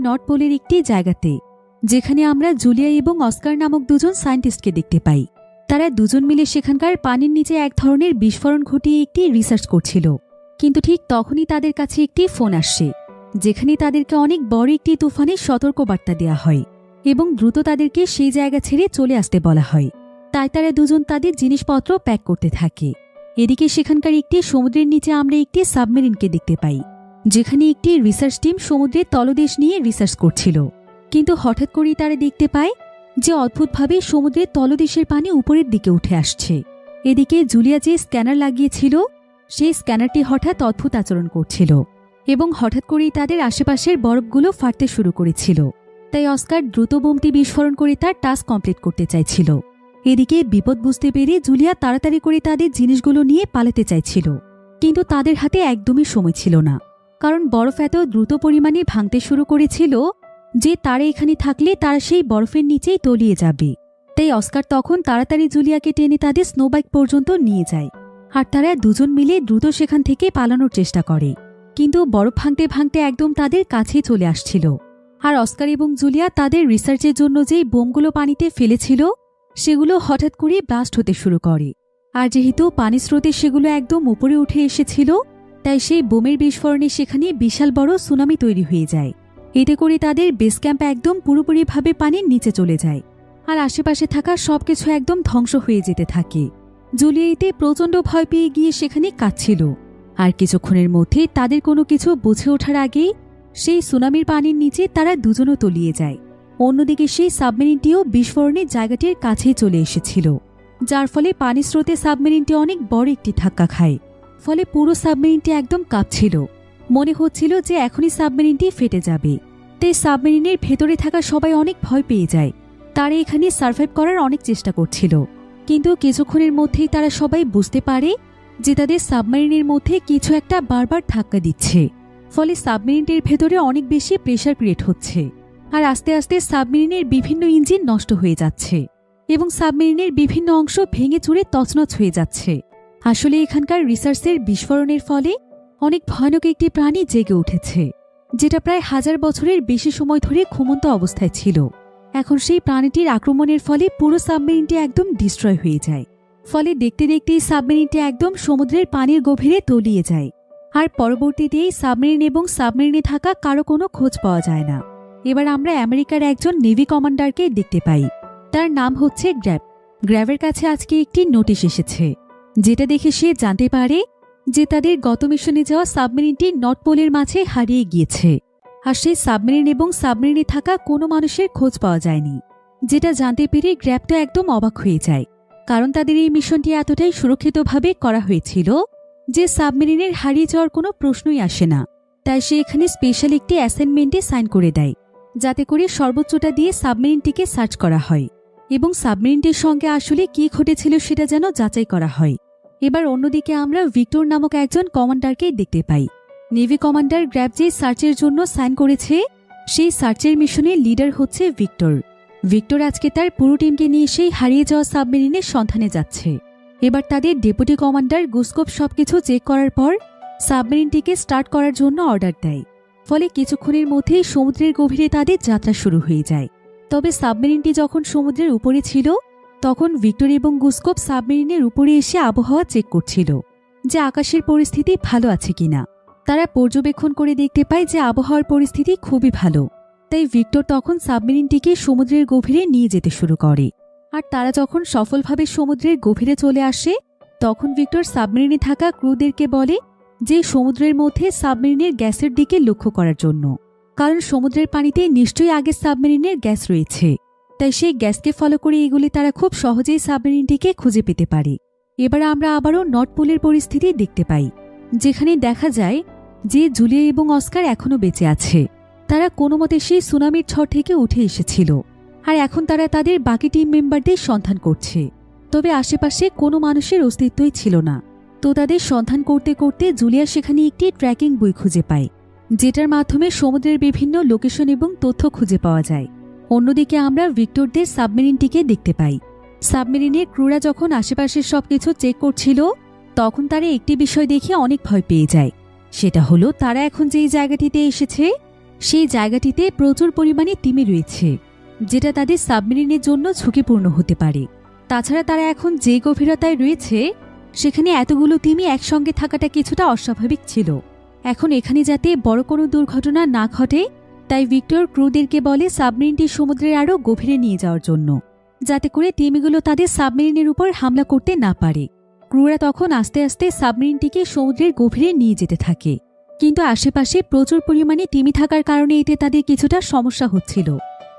North পোলের একটি জায়গাতে, যেখানে আমরা জুলিয়া এবং অস্কার নামক দুজন সায়েন্টিস্টকে দেখতে পাই। তারা দুজন মিলে সেখানকার পানির নিচে এক ধরনের বিস্ফোরণ ঘটিয়ে একটি রিসার্চ করছিল। কিন্তু ঠিক তখনই তাদের কাছে একটি ফোন আসে, যেখানে তাদেরকে অনেক বড় একটি তুফানের সতর্কবার্তা দেওয়া হয় এবং দ্রুত তাদেরকে সেই জায়গা ছেড়ে চলে আসতে বলা হয়। তাই তারা দুজন তাদের জিনিসপত্র প্যাক করতে থাকে। এদিকে সেখানকার একটি সমুদ্রের নিচে আমরা একটি সাবমেরিনকে দেখতে পাই, যেখানে একটি রিসার্চ টিম সমুদ্রের তলদেশ নিয়ে রিসার্চ করছিল। কিন্তু হঠাৎ করেই তারা দেখতে পায় যে অদ্ভুতভাবে সমুদ্রের তলদেশের পানি উপরের দিকে উঠে আসছে। এদিকে জুলিয়া যে স্ক্যানার লাগিয়েছিল, সেই স্ক্যানারটি হঠাৎ অদ্ভুত আচরণ করছিল এবং হঠাৎ করেই তাদের আশেপাশের বরফগুলো ফাটতে শুরু করেছিল। তাই অস্কার দ্রুত বোমটি বিস্ফোরণ করে তার টাস্ক কমপ্লিট করতে চাইছিল। এদিকে বিপদ বুঝতে পেরে জুলিয়া তাড়াতাড়ি করে তাদের জিনিসগুলো নিয়ে পালাতে চাইছিল, কিন্তু তাদের হাতে একদমই সময় ছিল না, কারণ বরফ এত দ্রুত পরিমাণে ভাঙতে শুরু করেছিল যে তারা এখানে থাকলে তারা সেই বরফের নিচেই তলিয়ে যাবে। তাই অস্কার তখন তাড়াতাড়ি জুলিয়াকে টেনে তাদের স্নোবাইক পর্যন্ত নিয়ে যায়, আর তারা দুজন মিলে দ্রুত সেখান থেকে পালানোর চেষ্টা করে। কিন্তু বরফ ভাঙতে ভাঙতে একদম তাদের কাছেই চলে আসছিল। আর অস্কার এবং জুলিয়া তাদের রিসার্চের জন্য যেই বোমগুলো পানিতে ফেলেছিল, সেগুলো হঠাৎ করে ব্লাস্ট হতে শুরু করে। আর যেহেতু পানির স্রোতে সেগুলো একদম উপরে উঠে এসেছিল, তাই সেই বোমের বিস্ফোরণে সেখানে বিশাল বড় সুনামি তৈরি হয়ে যায়। এতে করে তাদের বেস ক্যাম্প একদম পুরোপুরিভাবে পানির নিচে চলে যায়, আর আশেপাশে থাকা সবকিছু একদম ধ্বংস হয়ে যেতে থাকে। জুলিয়া এতে প্রচণ্ড ভয় পেয়ে গিয়ে সেখানে কাঁদছিল। আর কিছুক্ষণের মধ্যে তাদের কোনো কিছু বুঝে ওঠার আগেই সেই সুনামির পানির নিচে তারা দুজনও তলিয়ে যায়। অন্যদিকে সেই সাবমেরিনটিও বিস্ফোরণের জায়গাটির কাছেই চলে এসেছিল, যার ফলে পানির স্রোতে সাবমেরিনটি অনেক বড় একটি ধাক্কা খায়। ফলে পুরো সাবমেরিনটি একদম কাঁপছিল, মনে হচ্ছিল যে এখনই সাবমেরিনটি ফেটে যাবে। তাই সাবমেরিনের ভেতরে থাকা সবাই অনেক ভয় পেয়ে যায়। তারা এখানে সার্ভাইভ করার অনেক চেষ্টা করছিল, কিন্তু কিছুক্ষণের মধ্যেই তারা সবাই বুঝতে পারে যে তাদের সাবমেরিনের মধ্যে কিছু একটা বারবার ধাক্কা দিচ্ছে। ফলে সাবমেরিনটির ভেতরে অনেক বেশি প্রেসার ক্রিয়েট হচ্ছে, আর আস্তে আস্তে সাবমেরিনের বিভিন্ন ইঞ্জিন নষ্ট হয়ে যাচ্ছে এবং সাবমেরিনের বিভিন্ন অংশ ভেঙে চুরে তছনছ হয়ে যাচ্ছে। আসলে এখানকার রিসার্চের বিস্ফোরণের ফলে অনেক ভয়ানক একটি প্রাণী জেগে উঠেছে, যেটা প্রায় 1000 বছরের বেশি সময় ধরে ঘুমন্ত অবস্থায় ছিল। এখন সেই প্রাণীটির আক্রমণের ফলে পুরো সাবমেরিনটি একদম ডিস্ট্রয় হয়ে যায়। ফলে দেখতে দেখতেই সাবমেরিনটি একদম সমুদ্রের পানির গভীরে তলিয়ে যায়। আর পরবর্তীতে এই সাবমেরিন এবং সাবমেরিনে থাকা কারো কোনো খোঁজ পাওয়া যায় না। এবার আমরা আমেরিকার একজন নেভি কমান্ডারকে দেখতে পাই। তার নাম হচ্ছে গ্র্যাব। গ্র্যাবের কাছে আজকে একটি নোটিশ এসেছে, যেটা দেখে সে জানতে পারে যে তাদের গত মিশনে যাওয়া সাবমেরিনটি নর্থ পোলের মাঝে হারিয়ে গিয়েছে। আর সেই সাবমেরিন এবং সাবমেরিনে থাকা কোনো মানুষের খোঁজ পাওয়া যায়নি। যেটা জানতে পেরে গ্র্যাব তো একদম অবাক হয়ে যায়, কারণ তাদের এই মিশনটি এতটাই সুরক্ষিতভাবে করা হয়েছিল যে সাবমেরিনের হারিয়ে যাওয়ার কোনো প্রশ্নই আসে না। তাই সে এখানে স্পেশাল একটি অ্যাসাইনমেন্টে সাইন করে দেয়, যাতে করে সর্বোচ্চটা দিয়ে সাবমেরিনটিকে সার্চ করা হয় এবং সাবমেরিনটির সঙ্গে আসলে কি ঘটেছিল সেটা যেন যাচাই করা হয়। এবার অন্যদিকে আমরা ভিক্টর নামক একজন কমান্ডারকে দেখতে পাই। নেভি কমান্ডার গ্র্যাব যে সার্চের জন্য সাইন করেছে, সেই সার্চের মিশনের লিডার হচ্ছে ভিক্টর। ভিক্টর আজকে তার পুরো টিমকে নিয়ে সেই হারিয়ে যাওয়া সাবমেরিনের সন্ধানে যাচ্ছে। এবার তাদের ডেপুটি কমান্ডার গুসকোপ সবকিছু চেক করার পর সাবমেরিনটিকে স্টার্ট করার জন্য অর্ডার দেয়। ফলে কিছুক্ষণের মধ্যেই সমুদ্রের গভীরে তাদের যাত্রা শুরু হয়ে যায়। তবে সাবমেরিনটি যখন সমুদ্রের উপরে ছিল, তখন ভিক্টর এবং গুসকোপ সাবমেরিনের উপরে এসে আবহাওয়া চেক করছিল যে আকাশের পরিস্থিতি ভালো আছে কিনা। তারা পর্যবেক্ষণ করে দেখতে পায় যে আবহাওয়ার পরিস্থিতি খুবই ভালো। তাই ভিক্টর তখন সাবমেরিনটিকে সমুদ্রের গভীরে নিয়ে যেতে শুরু করে। আর তারা যখন সফলভাবে সমুদ্রের গভীরে চলে আসে, তখন ভিক্টর সাবমেরিনে থাকা ক্রুদেরকে বলে যে সমুদ্রের মধ্যে সাবমেরিনের গ্যাসের দিকে লক্ষ্য করার জন্য, কারণ সমুদ্রের পানিতে নিশ্চয়ই আগে সাবমেরিনের গ্যাস রয়েছে। তাই সেই গ্যাসকে ফলো করে এগুলি তারা খুব সহজেই সাবমেরিনটিকে খুঁজে পেতে পারে। এবার আমরা আবারও নর্থ পোলের পরিস্থিতি দেখতে পাই, যেখানে দেখা যায় যে জুলিয়া এবং অস্কার এখনও বেঁচে আছে। তারা কোনো মতে সেই সুনামির ঝড় থেকে উঠে এসেছিল, আর এখন তারা তাদের বাকি টিম মেম্বারদের সন্ধান করছে। তবে আশেপাশে কোনো মানুষের অস্তিত্বই ছিল না। তো তাদের সন্ধান করতে করতে জুলিয়া সেখানে একটি ট্র্যাকিং বই খুঁজে পায়, যেটার মাধ্যমে সমুদ্রের বিভিন্ন লোকেশন এবং তথ্য খুঁজে পাওয়া যায়। অন্যদিকে আমরা ভিক্টরদের সাবমেরিনটিকে দেখতে পাই। সাবমেরিনের ক্রুরা যখন আশেপাশের সবকিছু চেক করছিল, তখন তারা একটি বিষয় দেখে অনেক ভয় পেয়ে যায়। সেটা হলো তারা এখন যেই জায়গাটিতে এসেছে, সেই জায়গাটিতে প্রচুর পরিমাণে তিমি রয়েছে, যেটা তাদের সাবমেরিনের জন্য ঝুঁকিপূর্ণ হতে পারে। তাছাড়া তারা এখন যে গভীরতায় রয়েছে সেখানে এতগুলো তিমি একসঙ্গে থাকাটা কিছুটা অস্বাভাবিক ছিল। এখন এখানে যাতে বড় কোনো দুর্ঘটনা না ঘটে, তাই ভিক্টর ক্রুদেরকে বলে সাবমেরিনটি সমুদ্রের আরও গভীরে নিয়ে যাওয়ার জন্য, যাতে করে তিমিগুলো তাদের সাবমেরিনের উপর হামলা করতে না পারে। ক্রুরা তখন আস্তে আস্তে সাবমেরিনটিকে সমুদ্রের গভীরে নিয়ে যেতে থাকে, কিন্তু আশেপাশে প্রচুর পরিমাণে তিমি থাকার কারণে এতে তাদের কিছুটা সমস্যা হচ্ছিল,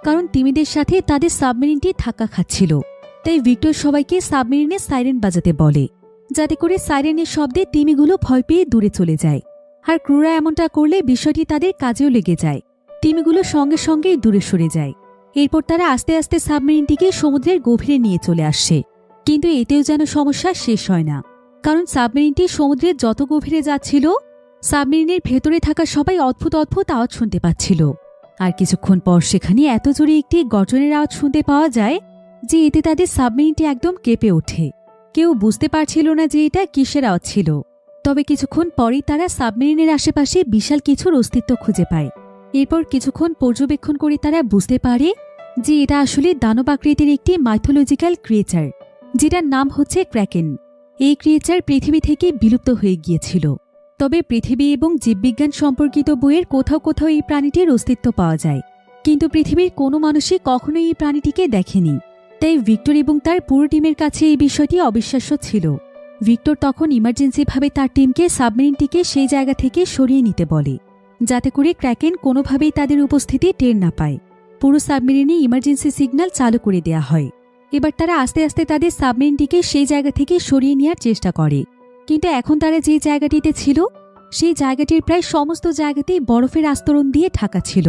কারণ তিমিদের সাথে তাদের সাবমেরিনটি ধাক্কা খাচ্ছিল। তাই ভিক্টর সবাইকে সাবমেরিনে সাইরেন বাজাতে বলে, যাতে করে সাইরেনের শব্দে তিমিগুলো ভয় পেয়ে দূরে চলে যায়। আর ক্রুরা এমনটা করলে বিষয়টি তাদের কাজেও লেগে যায়, তিমিগুলো সঙ্গে সঙ্গেই দূরে সরে যায়। এরপর তারা আস্তে আস্তে সাবমেরিনটিকে সমুদ্রের গভীরে নিয়ে চলে আসছে, কিন্তু এতেও যেন সমস্যা শেষ হয় না, কারণ সাবমেরিনটি সমুদ্রের যত গভীরে যাচ্ছিল সাবমেরিনের ভেতরে থাকা সবাই অদ্ভুত অদ্ভুত আওয়াজ শুনতে পাচ্ছিল। আর কিছুক্ষণ পর সেখানে এত জোরে একটি গর্জনের আওয়াজ শুনতে পাওয়া যায় যে এতে তাদের সাবমেরিনটি একদম কেঁপে ওঠে। কেউ বুঝতে পারছিল না যে এটা কিসের আওয়াজ ছিল। তবে কিছুক্ষণ পরেই তারা সাবমেরিনের আশেপাশে বিশাল কিছুর অস্তিত্ব খুঁজে পায়। এরপর কিছুক্ষণ পর্যবেক্ষণ করে তারা বুঝতে পারে যে এটা আসলে দানব আকৃতির একটি মাইথোলজিক্যাল ক্রিয়েচার, যেটার নাম হচ্ছে ক্র্যাকেন। এই ক্রিয়েচার পৃথিবী থেকে বিলুপ্ত হয়ে গিয়েছিল, তবে পৃথিবী এবং জীববিজ্ঞান সম্পর্কিত বইয়ের কোথাও কোথাও এই প্রাণীটির অস্তিত্ব পাওয়া যায়, কিন্তু পৃথিবীর কোনো মানুষই কখনোই এই প্রাণীটিকে দেখেনি। তাই ভিক্টর এবং তার পুরো টিমের কাছে এই বিষয়টি অবিশ্বাস্য ছিল। ভিক্টর তখন ইমার্জেন্সিভাবে তার টিমকে সাবমেরিনটিকে সেই জায়গা থেকে সরিয়ে নিতে বলে, যাতে করে ক্র্যাকেন কোনোভাবেই তাদের উপস্থিতি টের না পায়। পুরো সাবমেরিনে ইমার্জেন্সি সিগন্যাল চালু করে দেয়া হয়। এবার তারা আস্তে আস্তে তাদের সাবমেরিনটিকে সেই জায়গা থেকে সরিয়ে নেওয়ার চেষ্টা করে, কিন্তু এখন তারা যে জায়গাটিতে ছিল সেই জায়গাটির প্রায় সমস্ত জায়গাতেই বরফের আস্তরণ দিয়ে ঢাকা ছিল,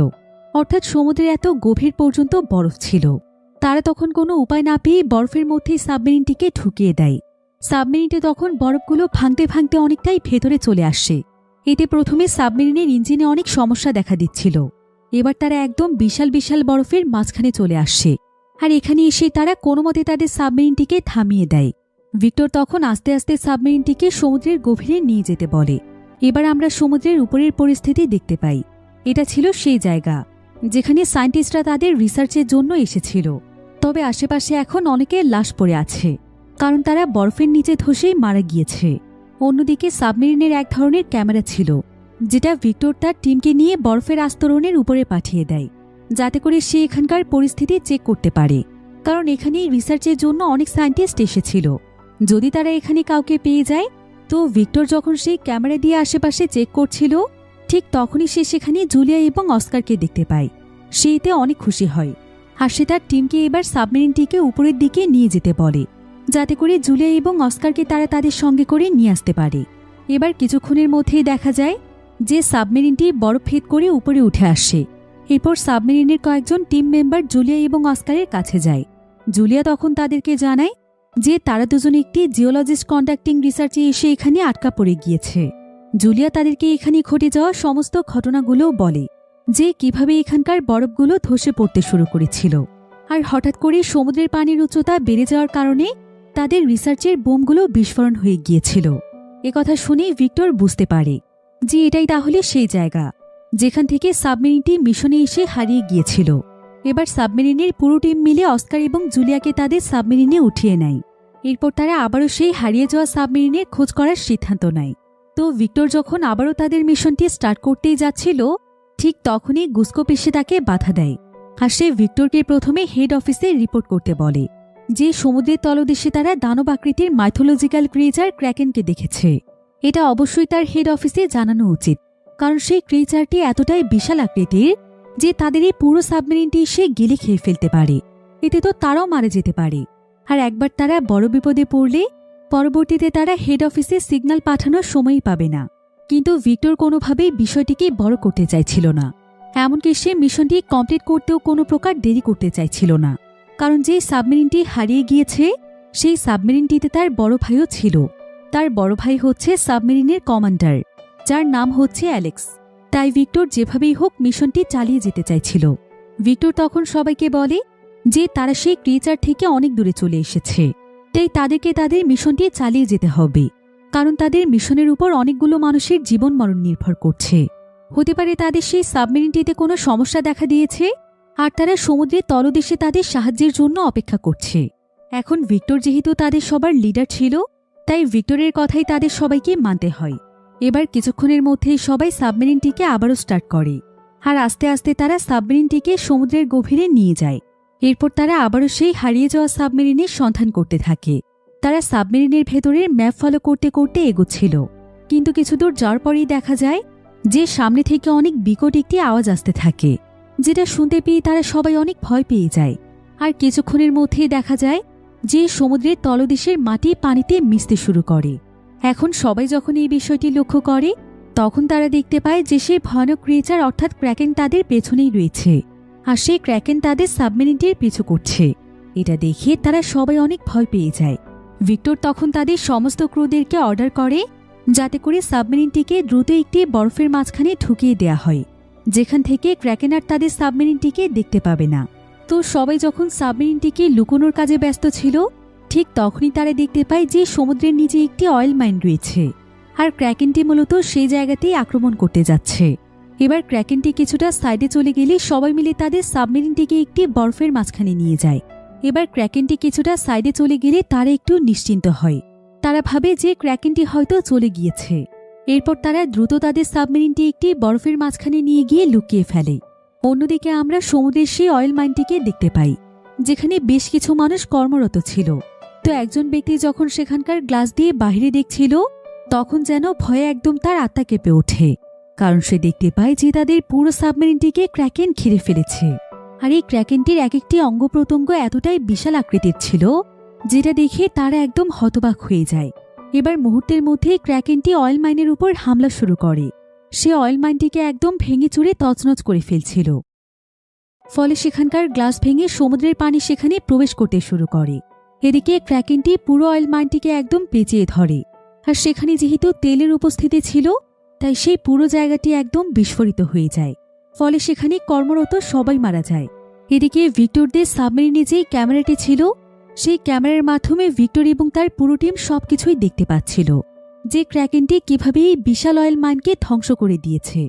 অর্থাৎ সমুদ্রের এত গভীর পর্যন্ত বরফ ছিল। তারা তখন কোনো উপায় না পেয়ে বরফের মধ্যেই সাবমেরিনটিকে ঢুকিয়ে দেয়। সাবমেরিনটি তখন বরফগুলো ভাঙতে ভাঙতে অনেকটাই ভেতরে চলে আসে। এতে প্রথমে সাবমেরিনের ইঞ্জিনে অনেক সমস্যা দেখা দিচ্ছিল। এবার তারা একদম বিশাল বিশাল বরফের মাঝখানে চলে আসছে, আর এখানে এসে তারা কোনোমতে তাদের সাবমেরিনটিকে থামিয়ে দেয়। ভিক্টর তখন আস্তে আস্তে সাবমেরিনটিকে সমুদ্রের গভীরে নিয়ে যেতে বলে। এবার আমরা সমুদ্রের উপরের পরিস্থিতি দেখতে পাই। এটা ছিল সেই জায়গা যেখানে সায়েন্টিস্টরা তাদের রিসার্চের জন্য এসেছিল। তবে আশেপাশে এখন অনেকের লাশ পড়ে আছে, কারণ তারা বরফের নিচে ধসেই মারা গিয়েছে। অন্যদিকে সাবমেরিনের এক ধরনের ক্যামেরা ছিল, যেটা ভিক্টর তার টিমকে নিয়ে বরফের আস্তরণের উপরে পাঠিয়ে দেয়, যাতে করে সে এখানকার পরিস্থিতি চেক করতে পারে, কারণ এখানে রিসার্চের জন্য অনেক সায়েন্টিস্ট এসেছিল। যদি তারা এখানে কাউকে পেয়ে যায়, তো ভিক্টর যখন সেই ক্যামেরা দিয়ে আশেপাশে চেক করছিল, ঠিক তখনই সে সেখানে জুলিয়া এবং অস্কারকে দেখতে পায়। সে এতে অনেক খুশি হয়, আর সে তার টিমকে এবার সাবমেরিনটিকে উপরের দিকে নিয়ে যেতে বলে, যাতে করে জুলিয়া এবং অস্কারকে তারা তাদের সঙ্গে করে নিয়ে আসতে পারে। এবার কিছুক্ষণের মধ্যেই দেখা যায় যে সাবমেরিনটি বরফ ভেদ করে উপরে উঠে আসে। এরপর সাবমেরিনের কয়েকজন টিম মেম্বার জুলিয়া এবং অস্কারের কাছে যায়। জুলিয়া তখন তাদেরকে জানায় যে তারা দুজন একটি জিওলজিস্ট কন্ডাক্টিং রিসার্চে এসে এখানে আটকা পড়ে গিয়েছে। জুলিয়া তাদেরকে এখানে ঘটে যাওয়া সমস্ত ঘটনাগুলোও বলে, যে কিভাবে এখানকার বরফগুলো ধসে পড়তে শুরু করেছিল, আর হঠাৎ করে সমুদ্রের পানির উচ্চতা বেড়ে যাওয়ার কারণে তাদের রিসার্চের বোমগুলো বিস্ফোরণ হয়ে গিয়েছিল। একথা শুনে ভিক্টর বুঝতে পারে যে এটাই তাহলে সেই জায়গা যেখান থেকে সাবমেরিনটি মিশনে এসে হারিয়ে গিয়েছিল। এবার সাবমেরিনের পুরো টিম মিলে অস্কার এবং জুলিয়াকে তাদের সাবমেরিনে উঠিয়ে নেয়। এরপর তারা আবারও সেই হারিয়ে যাওয়া সাবমেরিনের খোঁজ করার সিদ্ধান্ত নেয়। তো ভিক্টর যখন আবারও তাদের মিশনটি স্টার্ট করতেই যাচ্ছিল, ঠিক তখনই গুস্কোপ এসে তাকে বাধা দেয়, আর সে ভিক্টরকে প্রথমে হেড অফিসে রিপোর্ট করতে বলে যে সমুদ্রের তলদেশে তারা দানব আকৃতির মাইথোলজিক্যাল ক্রিয়েচার ক্র্যাকেনকে দেখেছে। এটা অবশ্যই তার হেড অফিসে জানানো উচিত, কারণ সেই ক্রিয়েচারটি এতটাই বিশাল আকৃতির যে তাদের এই পুরো সাবমেরিনটি সে গিলে খেয়ে ফেলতে পারে। এতে তো তারাও মারা যেতে পারে, আর একবার তারা বড় বিপদে পড়লে পরবর্তীতে তারা হেড অফিসে সিগন্যাল পাঠানোর সময়ই পাবে না। কিন্তু ভিক্টর কোনোভাবেই বিষয়টিকে বড় করতে চাইছিল না, এমনকি সে মিশনটি কমপ্লিট করতেও কোনো প্রকার দেরি করতে চাইছিল না, কারণ যে সাবমেরিনটি হারিয়ে গিয়েছে সেই সাবমেরিনটিতে তার বড় ভাইও ছিল। তার বড় ভাই হচ্ছে সাবমেরিনের কমান্ডার, যার নাম হচ্ছে অ্যালেক্স। তাই ভিক্টর যেভাবেই হোক মিশনটি চালিয়ে যেতে চাইছিল। ভিক্টর তখন সবাইকে বলে যে তারা সেই ক্রিয়েচার থেকে অনেক দূরে চলে এসেছে, তাই তাদেরকে তাদের মিশনটি চালিয়ে যেতে হবে, কারণ তাদের মিশনের উপর অনেকগুলো মানুষের জীবন মরণ নির্ভর করছে। হতে পারে তাদের সেই সাবমেরিনটিতে কোনো সমস্যা দেখা দিয়েছে আর তারা সমুদ্রের তলদেশে তাদের সাহায্যের জন্য অপেক্ষা করছে। এখন ভিক্টর যেহেতু তাদের সবার লিডার ছিল, তাই ভিক্টরের কথাই তাদের সবাইকে মানতে হয়। এবার কিছুক্ষণের মধ্যেই সবাই সাবমেরিনটিকে আবারও স্টার্ট করে আর আস্তে আস্তে তারা সাবমেরিনটিকে সমুদ্রের গভীরে নিয়ে যায়। এরপর তারা আবারও সেই হারিয়ে যাওয়া সাবমেরিনের সন্ধান করতে থাকে। তারা সাবমেরিনের ভেতরের ম্যাপ ফলো করতে করতে এগোচ্ছিল, কিন্তু কিছু দূর যাওয়ার পরেই দেখা যায় যে সামনে থেকে অনেক বিকট একটি আওয়াজ আসতে থাকে, যেটা শুনতে পেয়ে তারা সবাই অনেক ভয় পেয়ে যায়। আর কিছুক্ষণের মধ্যেই দেখা যায় যে সমুদ্রের তলদেশের মাটি পানিতে মিশতে শুরু করে। এখন সবাই যখন এই বিষয়টি লক্ষ্য করে, তখন তারা দেখতে পায় যে সেই ভয়ানক ক্রিয়েচার অর্থাৎ ক্র্যাকেন তাদের পেছনেই রয়েছে আর সেই ক্র্যাকেন তাদের সাবমেরিনটির পিছু করছে। এটা দেখে তারা সবাই অনেক ভয় পেয়ে যায়। ভিক্টর তখন তাদের সমস্ত ক্রুদেরকে অর্ডার করে যাতে করে সাবমেরিনটিকে দ্রুত একটি বরফের মাঝখানে ঢুকিয়ে দেয়া হয়, যেখান থেকে ক্র্যাকেন আর তাদের সাবমেরিনটিকে দেখতে পাবে না। তো সবাই যখন সাবমেরিনটিকে লুকোনোর কাজে ব্যস্ত ছিল, ঠিক তখনই তারা দেখতে পায় যে সমুদ্রের নিচে একটি অয়েল মাইন রয়েছে আর ক্র্যাকেনটি মূলত সেই জায়গাতেই আক্রমণ করতে যাচ্ছে। এবার ক্র্যাকেনটি কিছুটা সাইডে চলে গেলে সবাই মিলে তাদের সাবমেরিনটিকে একটি বরফের মাঝখানে নিয়ে যায়। এবার ক্র্যাকেনটি কিছুটা সাইডে চলে গেলে তারা একটু নিশ্চিন্ত হয়। তারা ভাবে যে ক্র্যাকেনটি হয়তো চলে গিয়েছে। এরপর তারা দ্রুত তাদের সাবমেরিনটি একটি বরফের মাঝখানে নিয়ে গিয়ে লুকিয়ে ফেলে। অন্যদিকে আমরা সমুদ্রের সেই অয়েল মাইনটিকে দেখতে পাই, যেখানে বেশ কিছু মানুষ কর্মরত ছিল। তো একজন ব্যক্তি যখন সেখানকার গ্লাস দিয়ে বাইরে দেখছিল, তখন যেন ভয়ে একদম তার আত্মা কেঁপে ওঠে, কারণ সে দেখতে পায় যে তাদের পুরো সাবমেরিনটিকে ক্র্যাকেন ঘিরে ফেলেছে। আর এই ক্র্যাকেনটির এক একটি অঙ্গ প্রত্যঙ্গ এতটাই বিশাল আকৃতির ছিল, যেটা দেখে তারা একদম হতবাক হয়ে যায়। এবার মুহূর্তের মধ্যে ক্র্যাকেনটি অয়েল মাইনের উপর হামলা শুরু করে। সে অয়েল মাইনটিকে একদম ভেঙে চুরে তছনছ করে ফেলছিল। ফলে সেখানকার গ্লাস ভেঙে সমুদ্রের পানি সেখানে প্রবেশ করতে শুরু করে। এদিকে ক্র্যাকেনটি পুরো অয়েল মাইনটিকে একদম পেঁচিয়ে ধরে, আর সেখানে যেহেতু তেলের উপস্থিতি ছিল, তাই সেই পুরো জায়গাটি একদম বিস্ফোরিত হয়ে যায়। ফলে সেখানে কর্মরত সবাই মারা যায়। এদিকে ভিক্টরদের সাবমেরিনে যেই ক্যামেরাটি ছিল, সেই ক্যামেরার মাধ্যমে ভিক্টর এবং তার পুরো টিম সবকিছুই দেখতে পাচ্ছিল, যে ক্র্যাকেনটি কিভাবে এই বিশাল অয়েল মাইনকে ধ্বংস করে দিয়েছে।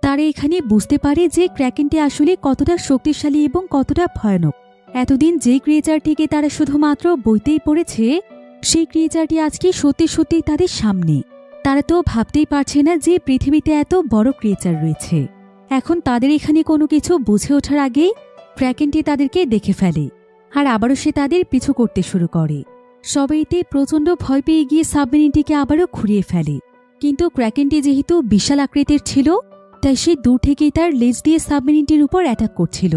তারা এখানে বুঝতে পারে যে ক্র্যাকেনটি আসলে কতটা শক্তিশালী এবং কতটা ভয়ানক। এতদিন যে ক্রিয়েচারটিকে তারা শুধুমাত্র বইতেই পড়েছে, সেই ক্রিয়েচারটি আজকে সত্যি সত্যি তাদের সামনে। তারা তো ভাবতেই পারছে না যে পৃথিবীতে এত বড় ক্রিয়েচার রয়েছে। এখন তাদের এখানে কোনো কিছু বুঝে ওঠার আগেই ক্র্যাকেনটি তাদেরকে দেখে ফেলে আর আবারও সে তাদের পিছু করতে শুরু করে। সবাইতে প্রচণ্ড ভয় পেয়ে গিয়ে সাবমেরিনটিকে আবারও ঘুরিয়ে ফেলে। কিন্তু ক্র্যাকেনটি যেহেতু বিশাল আকৃতির ছিল, তাই সে দূর থেকেই তার লেজ দিয়ে সাবমেরিনটির উপর অ্যাটাক করছিল।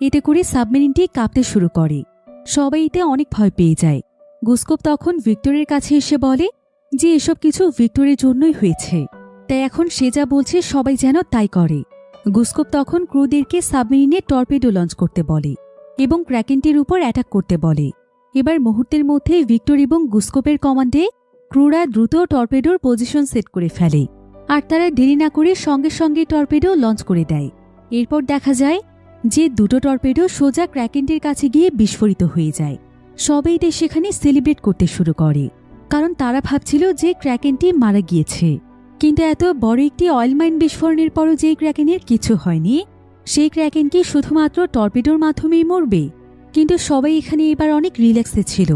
এতে করে সাবমেরিনটি কাঁপতে শুরু করে। সবাই এতে অনেক ভয় পেয়ে যায়। গুসকোপ তখন ভিক্টরের কাছে এসে বলে যে এসব কিছু ভিক্টরের জন্যই হয়েছে, তাই এখন সে যা বলছে সবাই যেন তাই করে। গুসকোপ তখন ক্রুদেরকে সাবমেরিনে টর্পেডো লঞ্চ করতে বলে এবং ক্র্যাকেনটির উপর অ্যাটাক করতে বলে। এবার মুহূর্তের মধ্যে ভিক্টর এবং গুসকোপের কমান্ডে ক্রুরা দ্রুত টর্পেডোর পজিশন সেট করে ফেলে আর তারা দেরি না করে সঙ্গে সঙ্গে টর্পেডো লঞ্চ করে দেয়। এরপর দেখা যায় যে দুটো টর্পেডো সোজা ক্র্যাকেনটির কাছে গিয়ে বিস্ফোরিত হয়ে যায়। সবাই সেখানে সেলিব্রেট করতে শুরু করে, কারণ তারা ভাবছিল যে ক্র্যাকেনটি মারা গিয়েছে। কিন্তু এত বড় একটি অয়েল মাইন বিস্ফোরণের পরও যে ক্র্যাকেনের কিছু হয়নি, সেই ক্র্যাকেন কি শুধুমাত্র টর্পেডোর মাধ্যমেই মরবে? কিন্তু সবাই এখানে এবার অনেক রিল্যাক্সে ছিল।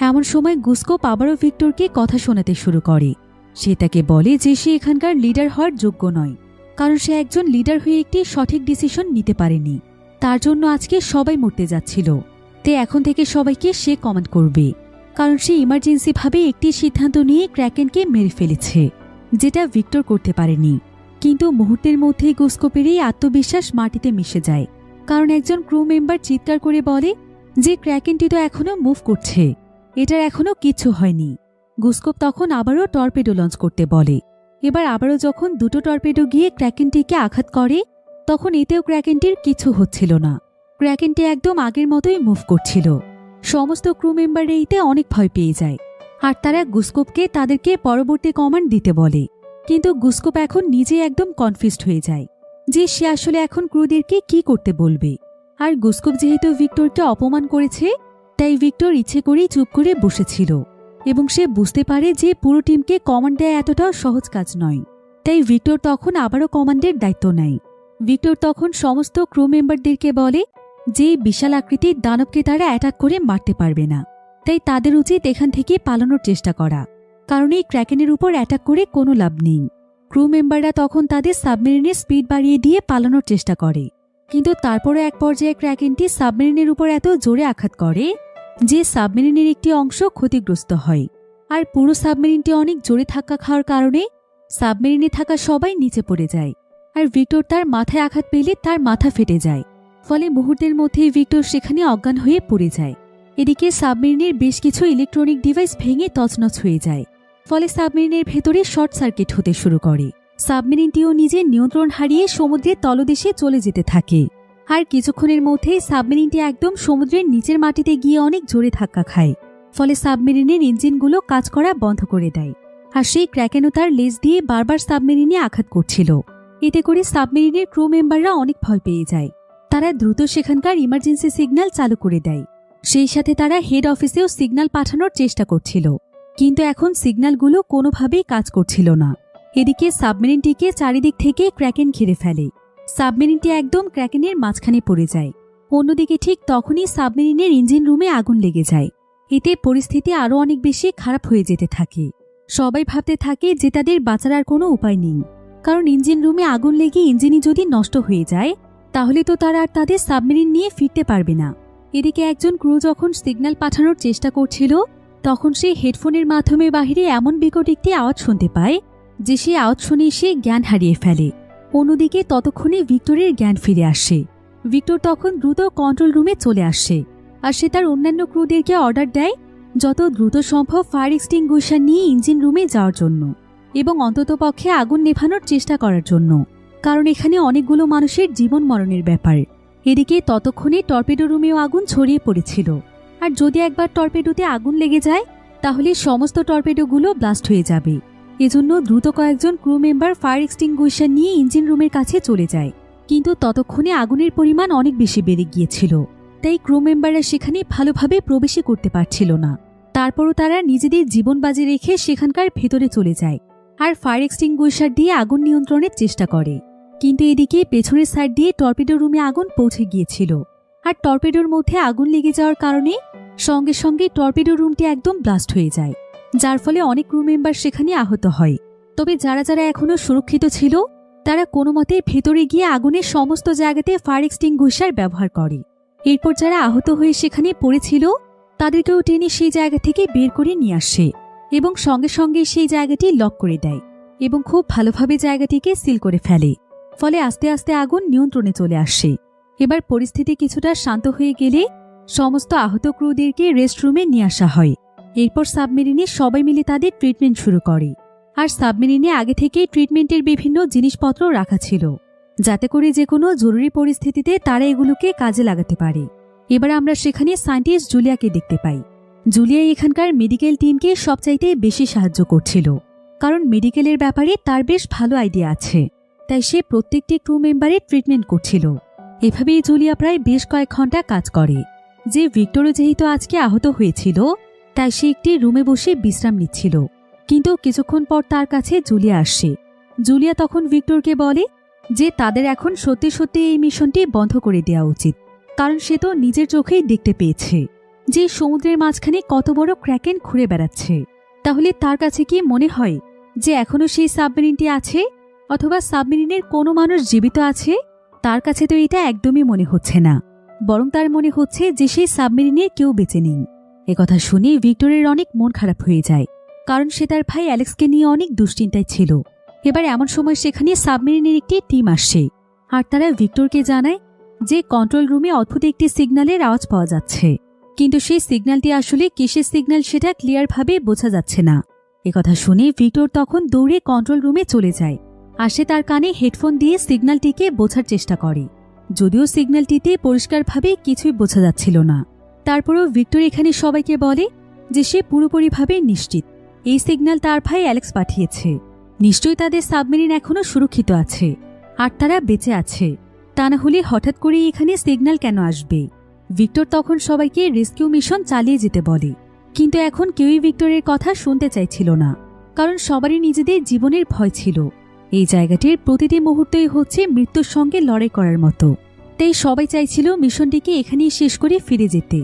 এমন সময় গুসকোপ আবারও ভিক্টরকে কথা শোনাতে শুরু করে। সে তাকে বলে যে সে এখানকার লিডার হওয়ার যোগ্য নয়, কারণ সে একজন লিডার হয়ে একটি সঠিক ডিসিশন নিতে পারেনি। তার জন্য আজকে সবাই মরতে যাচ্ছিল। তাই এখন থেকে সবাইকে সে কমান্ড করবে, কারণ সে ইমার্জেন্সিভাবে একটি সিদ্ধান্ত নিয়ে ক্র্যাকেনকে মেরে ফেলেছে, যেটা ভিক্টর করতে পারেনি। কিন্তু মুহূর্তের মধ্যেই গুসকোপের এই আত্মবিশ্বাস মাটিতে মিশে যায়, কারণ একজন ক্রু মেম্বার চিৎকার করে বলে যে ক্র্যাকেনটি তো এখনো মুভ করছে, এটার এখনো কিচ্ছু হয়নি। গুসকোপ তখন আবারও টর্পেডো লঞ্চ করতে বলে। এবার আবারও যখন দুটো টর্পেডো গিয়ে ক্র্যাকেনটিকে আঘাত করে, তখন এতেও ক্র্যাকেনটির কিছু হচ্ছিল না। ক্র্যাকেনটি একদম আগের মতোই মুভ করছিল। সমস্ত ক্রু মেম্বার এইতে অনেক ভয় পেয়ে যায় আর তারা গুসকোপকে তাদেরকে পরবর্তী কমান্ড দিতে বলে। কিন্তু গুসকোপ এখন নিজে একদম কনফিউজড হয়ে যায় যে সে আসলে এখন ক্রুদেরকে কি করতে বলবে। আর গুসকোপ যেহেতু ভিক্টরকে অপমান করেছে, তাই ভিক্টর ইচ্ছে করেই চুপ করে বসেছিল এবং সে বুঝতে পারে যে পুরো টিমকে কমান্ড দেয়া এতটাও সহজ কাজ নয়। তাই ভিক্টর তখন আবারও কমান্ডের দায়িত্ব নেয়। ভিক্টর তখন সমস্ত ক্রু মেম্বারদেরকে বলে যে বিশাল আকৃতির দানবকে তারা অ্যাটাক করে মারতে পারবে না, তাই তাদের উচিত এখান থেকে পালানোর চেষ্টা করা, কারণ এই ক্র্যাকেনের উপর অ্যাটাক করে কোনো লাভ নেই। ক্রু মেম্বাররা তখন তাদের সাবমেরিনের স্পিড বাড়িয়ে দিয়ে পালানোর চেষ্টা করে, কিন্তু তারপরে এক পর্যায়ে ক্র্যাকেনটি সাবমেরিনের উপর এত জোরে আঘাত করে যে সাবমেরিনের একটি অংশ ক্ষতিগ্রস্ত হয়, আর পুরো সাবমেরিনটি অনেক জোরে ধাক্কা খাওয়ার কারণে সাবমেরিনে থাকা সবাই নিচে পড়ে যায়। আর ভিক্টর তার মাথায় আঘাত পেলে তার মাথা ফেটে যায়, ফলে মুহূর্তের মধ্যেই ভিক্টর সেখানে অজ্ঞান হয়ে পড়ে যায়। এদিকে সাবমেরিনের বেশ কিছু ইলেকট্রনিক ডিভাইস ভেঙে তছনছ হয়ে যায়, ফলে সাবমেরিনের ভেতরে শর্ট সার্কিট হতে শুরু করে। সাবমেরিনটিও নিজের নিয়ন্ত্রণ হারিয়ে সমুদ্রের তলদেশে চলে যেতে থাকে। আর কিছুক্ষণের মধ্যেই সাবমেরিনটি একদম সমুদ্রের নিচের মাটিতে গিয়ে অনেক জোরে ধাক্কা খায়, ফলে সাবমেরিনের ইঞ্জিনগুলো কাজ করা বন্ধ করে দেয়। আর সেই ক্র্যাকেনও তার লেজ দিয়ে বারবার সাবমেরিনে আঘাত করছিল। এতে করে সাবমেরিনের ক্রু মেম্বাররা অনেক ভয় পেয়ে যায়। তারা দ্রুত সেখানকার ইমার্জেন্সি সিগন্যাল চালু করে দেয়। সেই সাথে তারা হেড অফিসেও সিগন্যাল পাঠানোর চেষ্টা করছিল, কিন্তু এখন সিগন্যালগুলো কোনোভাবেই কাজ করছিল না। এদিকে সাবমেরিনটিকে চারিদিক থেকে ক্র্যাকেন ঘিরে ফেলে। সাবমেরিনটি একদম ক্র্যাকেনের মাঝখানে পড়ে যায়। অন্যদিকে ঠিক তখনই সাবমেরিনের ইঞ্জিন রুমে আগুন লেগে যায়। এতে পরিস্থিতি আরও অনেক বেশি খারাপ হয়ে যেতে থাকে। সবাই ভাবতে থাকে যে তাদের বাঁচার আর কোনো উপায় নেই, কারণ ইঞ্জিন রুমে আগুন লেগে ইঞ্জিনই যদি নষ্ট হয়ে যায় তাহলে তো তারা আর তাদের সাবমেরিন নিয়ে ফিরতে পারবে না। এদিকে একজন ক্রু যখন সিগন্যাল পাঠানোর চেষ্টা করছিল, তখন সে হেডফোনের মাধ্যমে বাহিরে এমন বিকট একটি আওয়াজ শুনতে পায় যে সে আওয়াজ শুনে সে জ্ঞান হারিয়ে ফেলে। অন্যদিকে ততক্ষণে ভিক্টরের জ্ঞান ফিরে আসে। ভিক্টর তখন দ্রুত কন্ট্রোল রুমে চলে আসে, আর সে তার অন্যান্য ক্রুদেরকে অর্ডার দেয় যত দ্রুত সম্ভব ফায়ার এক্সটিংগুইশার নিয়ে ইঞ্জিন রুমে যাওয়ার জন্য এবং অন্ততপক্ষে আগুন নেভানোর চেষ্টা করার জন্য, কারণ এখানে অনেকগুলো মানুষের জীবন মরণের ব্যাপার। এদিকে ততক্ষণে টর্পেডো রুমেও আগুন ছড়িয়ে পড়েছিল, আর যদি একবার টর্পেডোতে আগুন লেগে যায় তাহলে সমস্ত টর্পেডোগুলো ব্লাস্ট হয়ে যাবে। এজন্য দ্রুত কয়েকজন ক্রু মেম্বার ফায়ার এক্সটিংগুইশার নিয়ে ইঞ্জিন রুমের কাছে চলে যায়, কিন্তু ততক্ষণে আগুনের পরিমাণ অনেক বেশি বেড়ে গিয়েছিল, তাই ক্রু মেম্বাররা সেখানে ভালোভাবে প্রবেশই করতে পারছিল না। তারপরও তারা নিজেদের জীবন বাজি রেখে সেখানকার ভেতরে চলে যায় আর ফায়ার এক্সটিংগুইশার দিয়ে আগুন নিয়ন্ত্রণের চেষ্টা করে। কিন্তু এদিকে পেছনের সাইড দিয়ে টর্পেডো রুমে আগুন পৌঁছে গিয়েছিল, আর টর্পেডোর মধ্যে আগুন লেগে যাওয়ার কারণে সঙ্গে সঙ্গে টর্পেডো রুমটি একদম ব্লাস্ট হয়ে যায়, যার ফলে অনেক ক্রু মেম্বার সেখানে আহত হয়। তবে যারা যারা এখনও সুরক্ষিত ছিল তারা কোনো মতে ভেতরে গিয়ে আগুনের সমস্ত জায়গাতে ফায়ার এক্সটিংগুইশার ব্যবহার করে। এরপর যারা আহত হয়ে সেখানে পড়েছিল তাদেরকেও টেনে সেই জায়গা থেকে বের করে নিয়ে আসে এবং সঙ্গে সঙ্গে সেই জায়গাটি লক করে দেয় এবং খুব ভালোভাবে জায়গাটিকে সিল করে ফেলে। ফলে আস্তে আস্তে আগুন নিয়ন্ত্রণে চলে আসে। এবার পরিস্থিতি কিছুটা শান্ত হয়ে গেলে সমস্ত আহত ক্রুদেরকে রেস্টরুমে নিয়ে আসা হয়। এরপর সাবমেরিনে সবাই মিলে তাদের ট্রিটমেন্ট শুরু করে। আর সাবমেরিনে আগে থেকেই ট্রিটমেন্টের বিভিন্ন জিনিসপত্র রাখা ছিল, যাতে করে যে কোনো জরুরি পরিস্থিতিতে তারা এগুলোকে কাজে লাগাতে পারে। এবার আমরা সেখানে সায়েন্টিস্ট জুলিয়াকে দেখতে পাই। জুলিয়া এখানকার মেডিকেল টিমকে সবচাইতে বেশি সাহায্য করছিল, কারণ মেডিকেলের ব্যাপারে তার বেশ ভালো আইডিয়া আছে, তাই সে প্রত্যেকটি ক্রু মেম্বারের ট্রিটমেন্ট করছিল। এভাবেই জুলিয়া প্রায় বেশ কয়েক ঘন্টা কাজ করে। যে ভিক্টরও যেহেতু আজকে আহত হয়েছিল তাই সে একটি রুমে বসে বিশ্রাম নিচ্ছিল, কিন্তু কিছুক্ষণ পর তার কাছে জুলিয়া আসে। জুলিয়া তখন ভিক্টরকে বলে যে তাদের এখন সত্যি সত্যি এই মিশনটি বন্ধ করে দেওয়া উচিত, কারণ সে তো নিজের চোখেই দেখতে পেয়েছে যে সমুদ্রের মাঝখানে কত বড় ক্র্যাকেন ঘুরে বেড়াচ্ছে। তাহলে তার কাছে কি মনে হয় যে এখনো সেই সাবমেরিনটি আছে, অথবা সাবমেরিনের কোনো মানুষ জীবিত আছে? তার কাছে তো এটা একদমই মনে হচ্ছে না, বরং তার মনে হচ্ছে যে সেই সাবমেরিনের কেউ বেঁচে নেই। একথা শুনে ভিক্টরের অনেক মন খারাপ হয়ে যায়, কারণ সে তার ভাই অ্যালেক্সকে নিয়ে অনেক দুশ্চিন্তায় ছিল। এবার এমন সময় সেখানে সাবমেরিনের একটি টিম আসে, আর তারা ভিক্টরকে জানায় যে কন্ট্রোল রুমে অদ্ভুত একটি সিগন্যালের আওয়াজ পাওয়া যাচ্ছে, কিন্তু সেই সিগন্যালটি আসলে কিসের সিগন্যাল সেটা ক্লিয়ারভাবে বোঝা যাচ্ছে না। একথা শুনে ভিক্টর তখন দৌড়ে কন্ট্রোল রুমে চলে যায়, আর সে তার কানে হেডফোন দিয়ে সিগন্যালটিকে বোঝার চেষ্টা করে, যদিও সিগন্যালটিতে পরিষ্কারভাবে কিছুই বোঝা যাচ্ছিল না। তারপরেও ভিক্টর এখানে সবাইকে বলে যে সে পুরোপুরিভাবে নিশ্চিত এই সিগন্যাল তার ভাই অ্যালেক্স পাঠিয়েছে। নিশ্চয়ই তাদের সাবমেরিন এখনও সুরক্ষিত আছে আর তারা বেঁচে আছে, তা না হলে হঠাৎ করে এখানে সিগন্যাল কেন আসবে? ভিক্টর তখন সবাইকে রেস্কিউ মিশন চালিয়ে যেতে বলে, কিন্তু এখন কেউই ভিক্টরের কথা শুনতে চাইছিল না, কারণ সবারই নিজেদের জীবনের ভয় ছিল। এই জায়গাটির প্রতিটি মুহূর্তই হচ্ছে মৃত্যুর সঙ্গে লড়াই করার মতো। তাই সবাই চাইছিল মিশনটিকে এখানেই শেষ করে ফিরে যেতে।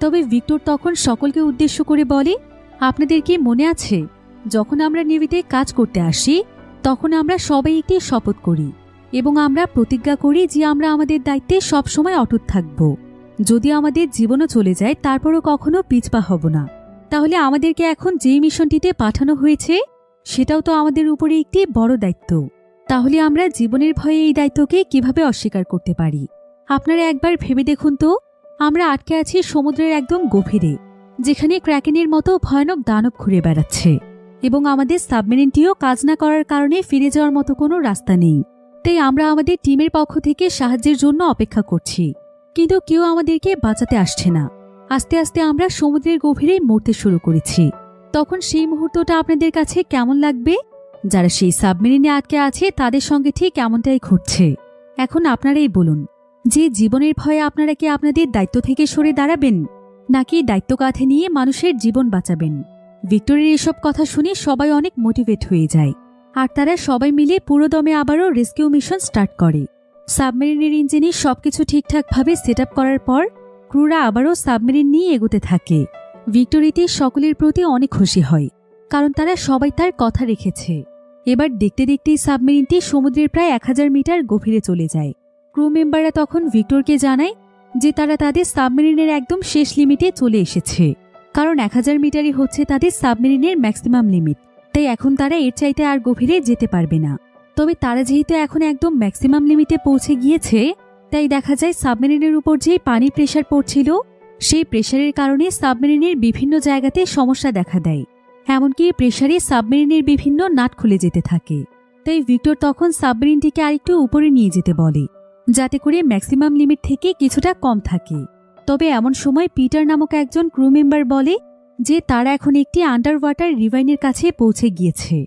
তবে ভিক্টর তখন সকলকে উদ্দেশ্য করে বলে, আপনাদের কি মনে আছে যখন আমরা নেভিতে কাজ করতে আসি তখন আমরা সবাই একটি শপথ করি এবং আমরা প্রতিজ্ঞা করি যে আমরা আমাদের দায়িত্বে সবসময় অটুট থাকব। যদি আমাদের জীবনও চলে যায় তারপরও কখনো পিছপা হব না। তাহলে আমাদেরকে এখন যে মিশনটিতে পাঠানো হয়েছে সেটাও তো আমাদের উপরে একটি বড় দায়িত্ব। তাহলে আমরা জীবনের ভয়ে এই দায়িত্বকে কিভাবে অস্বীকার করতে পারি? আপনারা একবার ভেবে দেখুন তো, আমরা আটকে আছি সমুদ্রের একদম গভীরে, যেখানে ক্র্যাকেনের মতো ভয়ানক দানব ঘুরে বেড়াচ্ছে এবং আমাদের সাবমেরিনটিও কাজ না করার কারণে ফিরে যাওয়ার মতো কোনো রাস্তা নেই। তাই আমরা আমাদের টিমের পক্ষ থেকে সাহায্যের জন্য অপেক্ষা করছি, কিন্তু কেউ আমাদেরকে বাঁচাতে আসছে না। আস্তে আস্তে আমরা সমুদ্রের গভীরে মরতে শুরু করেছি। তখন সেই মুহূর্তটা আপনাদের কাছে কেমন লাগবে? যারা সেই সাবমেরিনে আটকে আছে তাদের সঙ্গে ঠিক এমনটাই ঘটছে। এখন আপনারাই বলুন যে জীবনের ভয়ে আপনারা কি আপনাদের দায়িত্ব থেকে সরে দাঁড়াবেন, নাকি দায়িত্ব কাঁধে নিয়ে মানুষের জীবন বাঁচাবেন? ভিক্টরের এসব কথা শুনে সবাই অনেক মোটিভেট হয়ে যায়, আর তারা সবাই মিলে পুরোদমে আবারও রেস্কিউ মিশন স্টার্ট করে। সাবমেরিনের ইঞ্জিনে সবকিছু ঠিকঠাকভাবে সেট আপ করার পর ক্রুরা আবারও সাবমেরিন নিয়ে এগোতে থাকে। ভিক্টর এতে সকলের প্রতি অনেক খুশি হয়, কারণ তারা সবাই তার কথা রেখেছে। এবার দেখতে দেখতেই সাবমেরিনটি সমুদ্রের প্রায় 1000 মিটার গভীরে চলে যায়। ক্রু মেম্বাররা তখন ভিক্টরকে জানায় যে তারা তাদের সাবমেরিনের একদম শেষ লিমিটে চলে এসেছে, কারণ 1000 মিটারই হচ্ছে তাদের সাবমেরিনের ম্যাক্সিমাম লিমিট। তাই এখন তারা এর চাইতে আর গভীরে যেতে পারবে না। তবে তারা যেহেতু এখন একদম ম্যাক্সিমাম লিমিটে পৌঁছে গিয়েছে, তাই দেখা যায় সাবমেরিনের উপর যে পানির প্রেশার পড়ছিল সেই প্রেশারের কারণে সাবমেরিনের বিভিন্ন জায়গাতে সমস্যা দেখা দেয়। এমনকি প্রেশারে সাবমেরিনের বিভিন্ন নাট খুলে যেতে থাকে। তাই ভিক্টর তখন সাবমেরিনটিকে আরেকটু উপরে নিয়ে যেতে বলে, যাতে করে ম্যাক্সিমাম লিমিট থেকে কিছুটা কম থাকে। তবে এমন সময় পিটার নামক একজন ক্রু মেম্বার বলে যে তারা এখন একটি আন্ডার ওয়াটার রিভাইনের কাছে পৌঁছে গিয়েছে,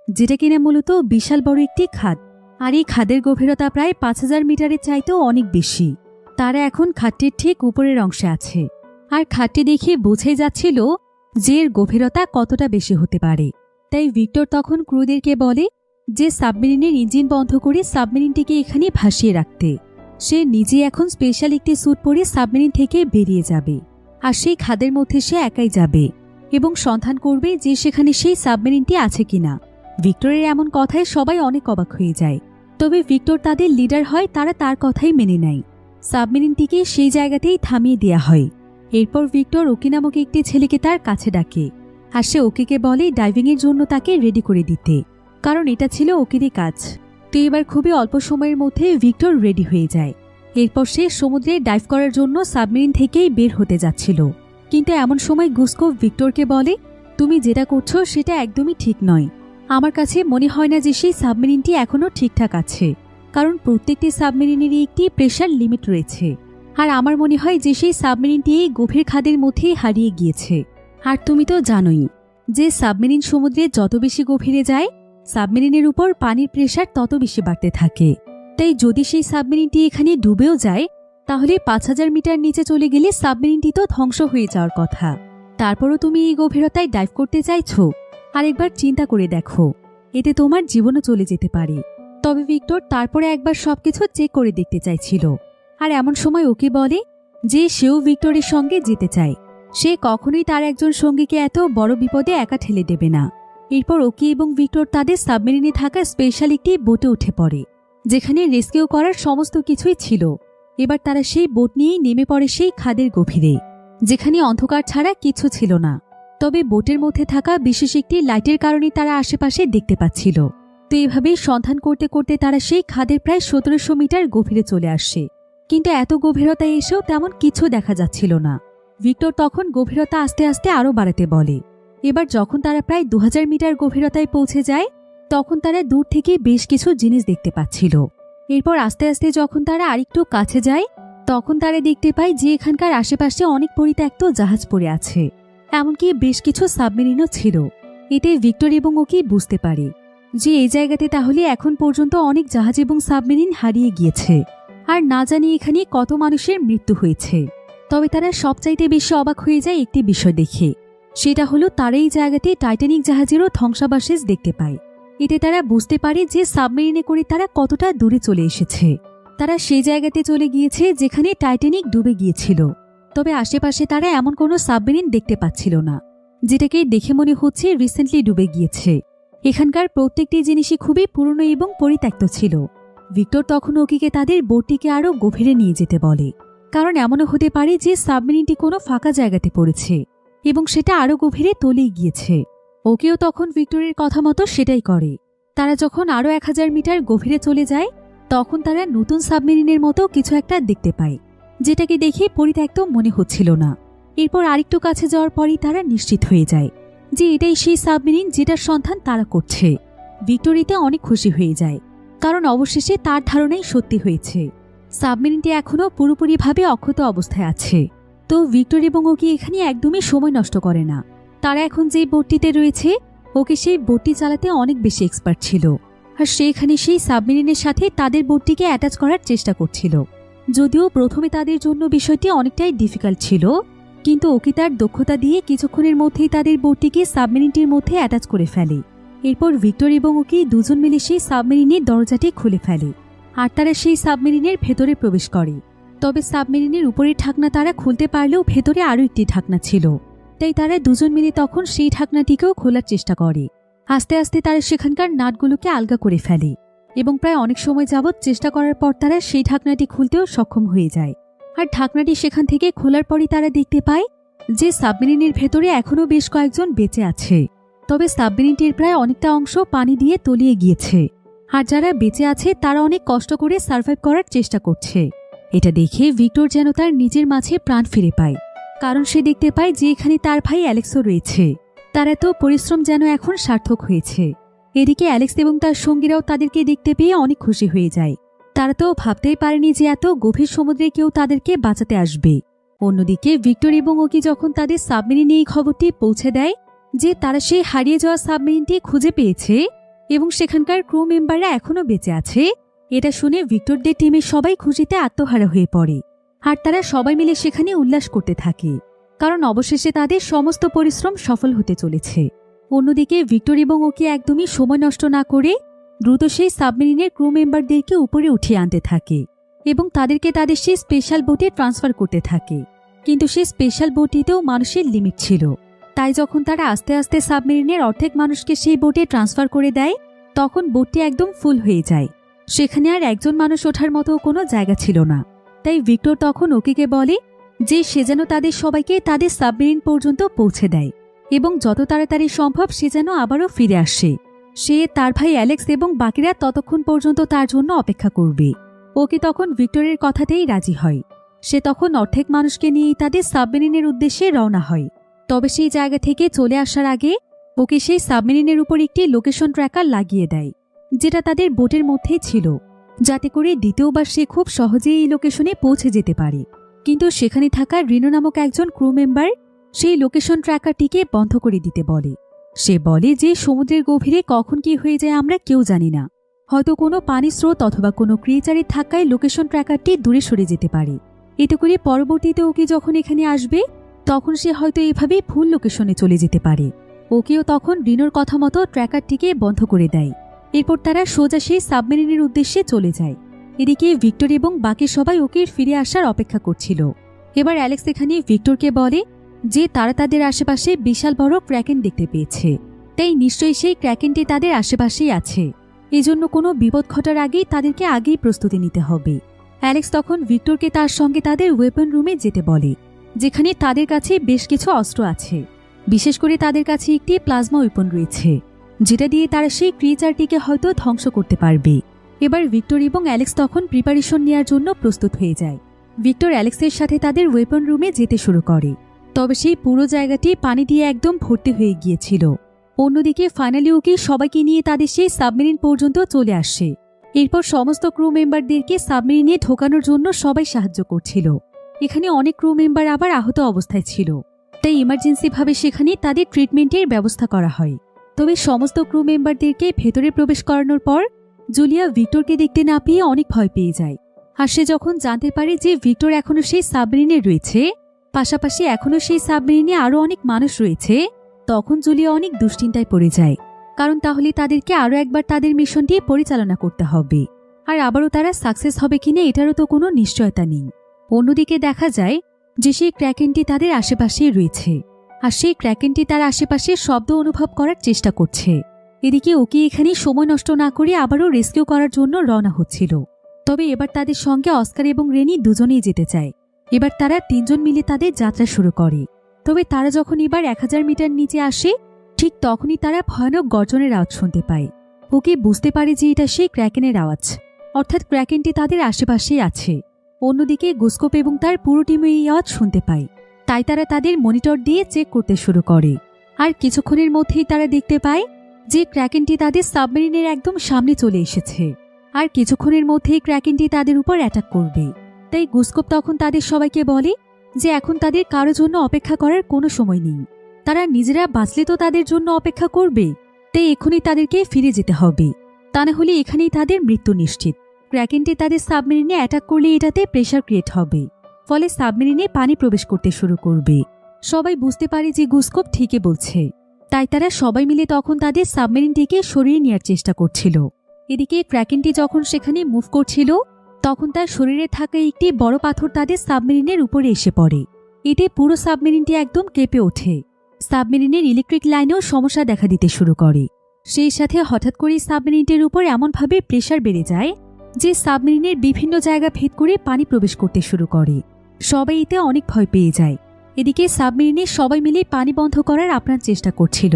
যেটা কিনা মূলত বিশাল বড় একটি খাদ। আর এই খাদের গভীরতা প্রায় 5000 মিটারের চাইতেও অনেক বেশি। তারা এখন খাদটির ঠিক উপরের অংশে আছে, আর খাদটি দেখে বোঝাই যাচ্ছিল যে এর গভীরতা কতটা বেশি হতে পারে। তাই ভিক্টর তখন ক্রুদেরকে বলে যে সাবমেরিনের ইঞ্জিন বন্ধ করে সাবমেরিনটিকে এখানে ভাসিয়ে রাখতে। সে নিজে এখন স্পেশাল একটি স্যুট পরে সাবমেরিন থেকে বেরিয়ে যাবে, আর সেই খাদের মধ্যে সে একাই যাবে এবং সন্ধান করবে যে সেখানে সেই সাবমেরিনটি আছে কিনা। ভিক্টরের এমন কথায় সবাই অনেক অবাক হয়ে যায়। তবে ভিক্টর তাদের লিডার হয়, তারা তার কথাই মেনে নেয়। সাবমেরিনটিকে সেই জায়গাতেই থামিয়ে দেয়া হয়। এরপর ভিক্টর ওকি নামক একটি ছেলেকে তার কাছে ডাকে, আর সে ওকিকে বলে ডাইভিংয়ের জন্য তাকে রেডি করে দিতে, কারণ এটা ছিল ওকিরই কাজ। তো এবার খুবই অল্প সময়ের মধ্যে ভিক্টর রেডি হয়ে যায়। এরপর সে সমুদ্রে ডাইভ করার জন্য সাবমেরিন থেকেই বের হতে যাচ্ছিল, কিন্তু এমন সময় গুসকো ভিক্টরকে বলে, তুমি যেটা করছো সেটা একদমই ঠিক নয়। আমার কাছে মনে হয় না যে সেই সাবমেরিনটি এখনও ঠিকঠাক আছে, কারণ প্রত্যেকটি সাবমেরিনেরই একটি প্রেশার লিমিট রয়েছে। আর আমার মনে হয় যে সেই সাবমেরিনটি এই গভীর খাদের মধ্যেই হারিয়ে গিয়েছে। আর তুমি তো জানোই যে সাবমেরিন সমুদ্রে যত বেশি গভীরে যায় সাবমেরিনের উপর পানির প্রেশার তত বেশি বাড়তে থাকে। তাই যদি সেই সাবমেরিনটি এখানে ডুবেও যায় তাহলে 5000 মিটার নিচে চলে গেলে সাবমেরিনটি তো ধ্বংস হয়ে যাওয়ার কথা। তারপরও তুমি এই গভীরতায় ডাইভ করতে চাইছো? আরেকবার চিন্তা করে দেখো, এতে তোমার জীবনও চলে যেতে পারে। তবে ভিক্টর তারপরে একবার সবকিছু চেক করে দেখতে চাইছিল। আর এমন সময় ওকে বলে যে সেও ভিক্টরের সঙ্গে যেতে চায়। সে কখনোই তার একজন সঙ্গীকে এত বড় বিপদে একা ঠেলে দেবে না। এরপর ওকি এবং ভিক্টর তাদের সাবমেরিনে থাকা স্পেশাল একটি বোটে উঠে পড়ে, যেখানে রেস্কিউ করার সমস্ত কিছুই ছিল। এবার তারা সেই বোট নিয়েই নেমে পড়ে সেই খাদের গভীরে, যেখানে অন্ধকার ছাড়া কিছু ছিল না। তবে বোটের মধ্যে থাকা বিশেষ একটি লাইটের কারণে তারা আশেপাশে দেখতে পাচ্ছিল। তো এভাবেই সন্ধান করতে করতে তারা সেই খাদের প্রায় 1700 মিটার গভীরে চলে আসে, কিন্তু এত গভীরতায় এসেও তেমন কিছু দেখা যাচ্ছিল না। ভিক্টর তখন গভীরতা আস্তে আস্তে আরও বাড়াতে বলে। এবার যখন তারা প্রায় 2000 মিটার গভীরতায় পৌঁছে যায় তখন তারা দূর থেকে বেশ কিছু জিনিস দেখতে পাচ্ছিল। এরপর আস্তে আস্তে যখন তারা আরেকটু কাছে যায় তখন তারা দেখতে পায় যে এখানকার আশেপাশে অনেক পরিত্যক্ত জাহাজ পড়ে আছে, এমনকি বেশ কিছু সাবমেরিনও ছিল। এতে ভিক্টর এবং ওকি বুঝতে পারে যে এই জায়গাতে তাহলে এখন পর্যন্ত অনেক জাহাজ এবং সাবমেরিন হারিয়ে গিয়েছে, আর না জানি এখানে কত মানুষের মৃত্যু হয়েছে। তবে তারা সবচাইতে বেশি অবাক হয়ে যায় একটি বিষয় দেখে, সেটা হলো তারা এই জায়গাতে টাইটানিক জাহাজেরও ধ্বংসাবশেষ দেখতে পায়। এতে তারা বুঝতে পারে যে সাবমেরিনে করে তারা কতটা দূরে চলে এসেছে। তারা সেই জায়গাতে চলে গিয়েছে যেখানে টাইটানিক ডুবে গিয়েছিল। তবে আশেপাশে তারা এমন কোনো সাবমেরিন দেখতে পাচ্ছিল না, যেটাকে দেখে মনে হচ্ছে রিসেন্টলি ডুবে গিয়েছে। এখানকার প্রত্যেকটি জিনিসই খুবই পুরনো এবং পরিত্যক্ত ছিল। ভিক্টর তখন ওকিকে তাদের বোটটিকে আরও গভীরে নিয়ে যেতে বলে, কারণ এমনও হতে পারে যে সাবমেরিনটি কোনো ফাঁকা জায়গাতে পড়েছে এবং সেটা আরও গভীরে তলিয়ে গিয়েছে। ওকেও তখন ভিক্টরের কথা মতো সেটাই করে। তারা যখন আরও 1000 মিটার গভীরে চলে যায়, তখন তারা নতুন সাবমেরিনের মতো কিছু একটা দেখতে পায়, যেটাকে দেখে পরিত্যক্ত মনে হচ্ছিল না। এরপর আরেকটু কাছে যাওয়ার পরই তারা নিশ্চিত হয়ে যায় যে এটাই সেই সাবমেরিন যেটার সন্ধান তারা করছে। ভিক্টর এতে অনেক খুশি হয়ে যায়, কারণ অবশেষে তার ধারণাই সত্যি হয়েছে। সাবমেরিনটি এখনও পুরোপুরিভাবে অক্ষত অবস্থায় আছে। তো ভিক্টর এবং ওকি এখানে একদমই সময় নষ্ট করে না। তারা এখন যে বোটটিতে রয়েছে, ওকে সেই বোটটি চালাতে অনেক বেশি এক্সপার্ট ছিল, আর সেখানে সেই সাবমেরিনের সাথে তাদের বোটটিকে অ্যাটাচ করার চেষ্টা করছিল। যদিও প্রথমে তাদের জন্য বিষয়টি অনেকটাই ডিফিকাল্ট ছিল, কিন্তু ওকি তার দক্ষতা দিয়ে কিছুক্ষণের মধ্যেই তাদের বোটটিকে সাবমেরিনটির মধ্যে অ্যাটাচ করে ফেলে। এরপর ভিক্টর এবং ওকি দুজন মিলে সেই সাবমেরিনের দরজাটি খুলে ফেলে, আর তারা সেই সাবমেরিনের ভেতরে প্রবেশ করে। তবে সাবমেরিনের উপরের ঢাকনা তারা খুলতে পারলেও ভেতরে আরও একটি ঢাকনা ছিল, তাই তারা দুজন মিলে তখন সেই ঢাকনাটিকেও খোলার চেষ্টা করে। আস্তে আস্তে তারা সেখানকার নাটগুলোকে আলগা করে ফেলে এবং প্রায় অনেক সময় যাবৎ চেষ্টা করার পর তারা সেই ঢাকনাটি খুলতেও সক্ষম হয়ে যায়। আর ঢাকনাটি সেখান থেকে খোলার পরই তারা দেখতে পায় যে সাবমেরিনের ভেতরে এখনও বেশ কয়েকজন বেঁচে আছে। তবে সাবমেরিনটির প্রায় অনেকটা অংশ পানি দিয়ে তলিয়ে গিয়েছে, আর যারা বেঁচে আছে তারা অনেক কষ্ট করে সার্ভাইভ করার চেষ্টা করছে। এটা দেখে ভিক্টর যেন তার নিজের মাঝে প্রাণ ফিরে পায়, কারণ সে দেখতে পায় যে এখানে তার ভাই অ্যালেক্সও রয়েছে। তার এত পরিশ্রম যেন এখন সার্থক হয়েছে। এদিকে অ্যালেক্স এবং তার সঙ্গীরাও তাদেরকে দেখতে পেয়ে অনেক খুশি হয়ে যায়। তারা তো ভাবতেই পারেনি যে এত গভীর সমুদ্রে কেউ তাদেরকে বাঁচাতে আসবে। অন্যদিকে ভিক্টর এবং ওকি যখন তাদের সাবমেরিনে এই খবরটি পৌঁছে দেয় যে তারা সেই হারিয়ে যাওয়া সাবমেরিনটি খুঁজে পেয়েছে এবং সেখানকার ক্রু মেম্বাররা এখনও বেঁচে আছে, এটা শুনে ভিক্টরদের টিমের সবাই খুশিতে আত্মহারা হয়ে পড়ে। আর তারা সবাই মিলে সেখানে উল্লাস করতে থাকে, কারণ অবশেষে তাদের সমস্ত পরিশ্রম সফল হতে চলেছে। অন্যদিকে ভিক্টর এবং ওকি একদমই সময় নষ্ট না করে দ্রুত সেই সাবমেরিনের ক্রু মেম্বারদেরকে উপরে উঠিয়ে আনতে থাকে এবং তাদেরকে তাদের সেই স্পেশাল বোটে ট্রান্সফার করতে থাকে। কিন্তু সেই স্পেশাল বোটটিতেও মানুষের লিমিট ছিল, তাই যখন তারা আস্তে আস্তে সাবমেরিনের অর্ধেক মানুষকে সেই বোটে ট্রান্সফার করে দেয়, তখন বোটটি একদম ফুল হয়ে যায়। সেখানে আর একজন মানুষ ওঠার মতো কোনো জায়গা ছিল না। তাই ভিক্টর তখন ওকিকে বলে যে সে যেন তাদের সবাইকে তাদের সাবমেরিন পর্যন্ত পৌঁছে দেয় এবং যত তাড়াতাড়ি সম্ভব সে যেন আবারও ফিরে আসে। সে, তার ভাই অ্যালেক্স এবং বাকিরা ততক্ষণ পর্যন্ত তার জন্য অপেক্ষা করবে। ওকি তখন ভিক্টরের কথাতেই রাজি হয়। সে তখন অর্ধেক মানুষকে নিয়েই তাদের সাবমেরিনের উদ্দেশ্যে রওনা হয়। তবে সেই জায়গা থেকে চলে আসার আগে ওকে সেই সাবমেরিনের উপর একটি লোকেশন ট্র্যাকার লাগিয়ে দেয়, যেটা তাদের বোটের মধ্যেই ছিল, যাতে করে দ্বিতীয়বার সে খুব সহজেই এই লোকেশনে পৌঁছে যেতে পারে। কিন্তু সেখানে থাকা রিনো নামক একজন ক্রু মেম্বার সেই লোকেশন ট্র্যাকারটিকে বন্ধ করে দিতে বলে। সে বলে যে সমুদ্রের গভীরে কখন কি হয়ে যায় আমরা কেউ জানি না, হয়তো কোনো পানির স্রোত অথবা কোনো ক্রিয়েচারের ধাক্কায় লোকেশন ট্র্যাকারটি দূরে সরে যেতে পারে। এতে করে পরবর্তীতে ওকে যখন এখানে আসবে তখন সে হয়তো এভাবেই ভুল লোকেশনে চলে যেতে পারে। ওকেও তখন রিনোর কথা মতো ট্র্যাকারটিকে বন্ধ করে দেয়। এরপর তারা সোজা সেই সাবমেরিনের উদ্দেশ্যে চলে যায়। এদিকে ভিক্টর এবং বাকি সবাই ওকে ফিরে আসার অপেক্ষা করছিল। এবার অ্যালেক্স এখানে ভিক্টরকে বলে যে তারা তাদের আশেপাশে বিশাল বড় ক্র্যাকেন দেখতে পেয়েছে, তাই নিশ্চয়ই সেই ক্র্যাকেনটি তাদের আশেপাশেই আছে। এজন্য কোনো বিপদ ঘটার আগেই তাদেরকে আগেই প্রস্তুতি নিতে হবে। অ্যালেক্স তখন ভিক্টরকে তার সঙ্গে তাদের ওয়েপন রুমে যেতে বলে, যেখানে তাদের কাছে বেশ কিছু অস্ত্র আছে। বিশেষ করে তাদের কাছে একটি প্লাজমা ওয়েপন রয়েছে, যেটা দিয়ে তারা সেই ক্রিয়েচারটিকে হয়তো ধ্বংস করতে পারবে। এবার ভিক্টর এবং অ্যালেক্স তখন প্রিপারেশন নেওয়ার জন্য প্রস্তুত হয়ে যায়। ভিক্টর অ্যালেক্সের সাথে তাদের ওয়েপন রুমে যেতে শুরু করে, তবে সেই পুরো জায়গাটি পানি দিয়ে একদম ভর্তি হয়ে গিয়েছিল। অন্যদিকে ফাইনালি ওকে সবাইকে নিয়ে তাদের সেই সাবমেরিন পর্যন্ত চলে আসে। এরপর সমস্ত ক্রু মেম্বারদেরকে সাবমেরিনে ঢোকানোর জন্য সবাই সাহায্য করছিল। এখানে অনেক ক্রু মেম্বার আবার আহত অবস্থায় ছিল, তাই ইমার্জেন্সিভাবে সেখানে তাদের ট্রিটমেন্টের ব্যবস্থা করা হয়। তবে সমস্ত ক্রু মেম্বারদেরকে ভেতরে প্রবেশ করানোর পর জুলিয়া ভিক্টরকে দেখতে না পেয়ে অনেক ভয় পেয়ে যায়। আর সে যখন জানতে পারে যে ভিক্টর এখনও সেই সাবমেরিনে রয়েছে, পাশাপাশি এখনও সেই সাবমেরিনে আরও অনেক মানুষ রয়েছে, তখন জুলিয়া অনেক দুশ্চিন্তায় পড়ে যায়। কারণ তাহলে তাদেরকে আরও একবার তাদের মিশনটি পরিচালনা করতে হবে, আর আবারও তারা সাকসেস হবে কিনা এটারও তো কোনো নিশ্চয়তা নেই। অন্যদিকে দেখা যায় যে সেই ক্র্যাকেনটি তাদের আশেপাশেই রয়েছে, আর সেই ক্র্যাকেনটি তার আশেপাশে শব্দ অনুভব করার চেষ্টা করছে। এদিকে ওকি এখানে সময় নষ্ট না করে আবারও রেস্কিউ করার জন্য রওনা হচ্ছিল। তবে এবার তাদের সঙ্গে অস্কার এবং রেনি দুজনেই যেতে চায়। এবার তারা 3 জন মিলে তাদের যাত্রা শুরু করে। তবে তারা যখন এবার 1000 মিটার নিচে আসে, ঠিক তখনই তারা ভয়ানক গর্জনের আওয়াজ শুনতে পায়। ওকে বুঝতে পারে যে এটা সেই ক্র্যাকেনের আওয়াজ, অর্থাৎ ক্র্যাকেনটি তাদের আশেপাশেই আছে। অন্যদিকে গুসকোপ এবং তার পুরো টিমও এই আওয়াজ শুনতে পায়, তাই তারা তাদের মনিটর দিয়ে চেক করতে শুরু করে। আর কিছুক্ষণের মধ্যেই তারা দেখতে পায় যে ক্র্যাকেনটি তাদের সাবমেরিনের একদম সামনে চলে এসেছে, আর কিছুক্ষণের মধ্যেই ক্র্যাকেনটি তাদের উপর অ্যাটাক করবে। তাই গুসকোপ তখন তাদের সবাইকে বলে যে এখন তাদের কারো জন্য অপেক্ষা করার কোনো সময় নেই, তারা নিজেরা বাঁচলে তো তাদের জন্য অপেক্ষা করবে, তাই এখনই তাদেরকে ফিরে যেতে হবে, তা না হলে এখানেই তাদের মৃত্যু নিশ্চিত। ক্র্যাকেনটি তাদের সাবমেরিনে অ্যাটাক করলে এটাতে প্রেশার ক্রিয়েট হবে, ফলে সাবমেরিনে পানি প্রবেশ করতে শুরু করবে। সবাই বুঝতে পারে যে গুসকোপ ঠিকই বলছে, তাই তারা সবাই মিলে তখন তাদের সাবমেরিনটিকে সরিয়ে নেওয়ার চেষ্টা করছিল। এদিকে ক্র্যাকেনটি যখন সেখানে মুভ করছিল, তখন তার শরীরে থাকা একটি বড় পাথর তাদের সাবমেরিনের উপরে এসে পড়ে। এতে পুরো সাবমেরিনটি একদম কেঁপে ওঠে। সাবমেরিনের ইলেকট্রিক লাইনেও সমস্যা দেখা দিতে শুরু করে। সেই সাথে হঠাৎ করে সাবমেরিনটির উপর এমনভাবে প্রেশার বেড়ে যায় যে সাবমেরিনের বিভিন্ন জায়গা ভেদ করে পানি প্রবেশ করতে শুরু করে। সবাই এতে অনেক ভয় পেয়ে যায়। এদিকে সাবমেরিনে সবাই মিলে পানি বন্ধ করার আপ্রাণ চেষ্টা করছিল,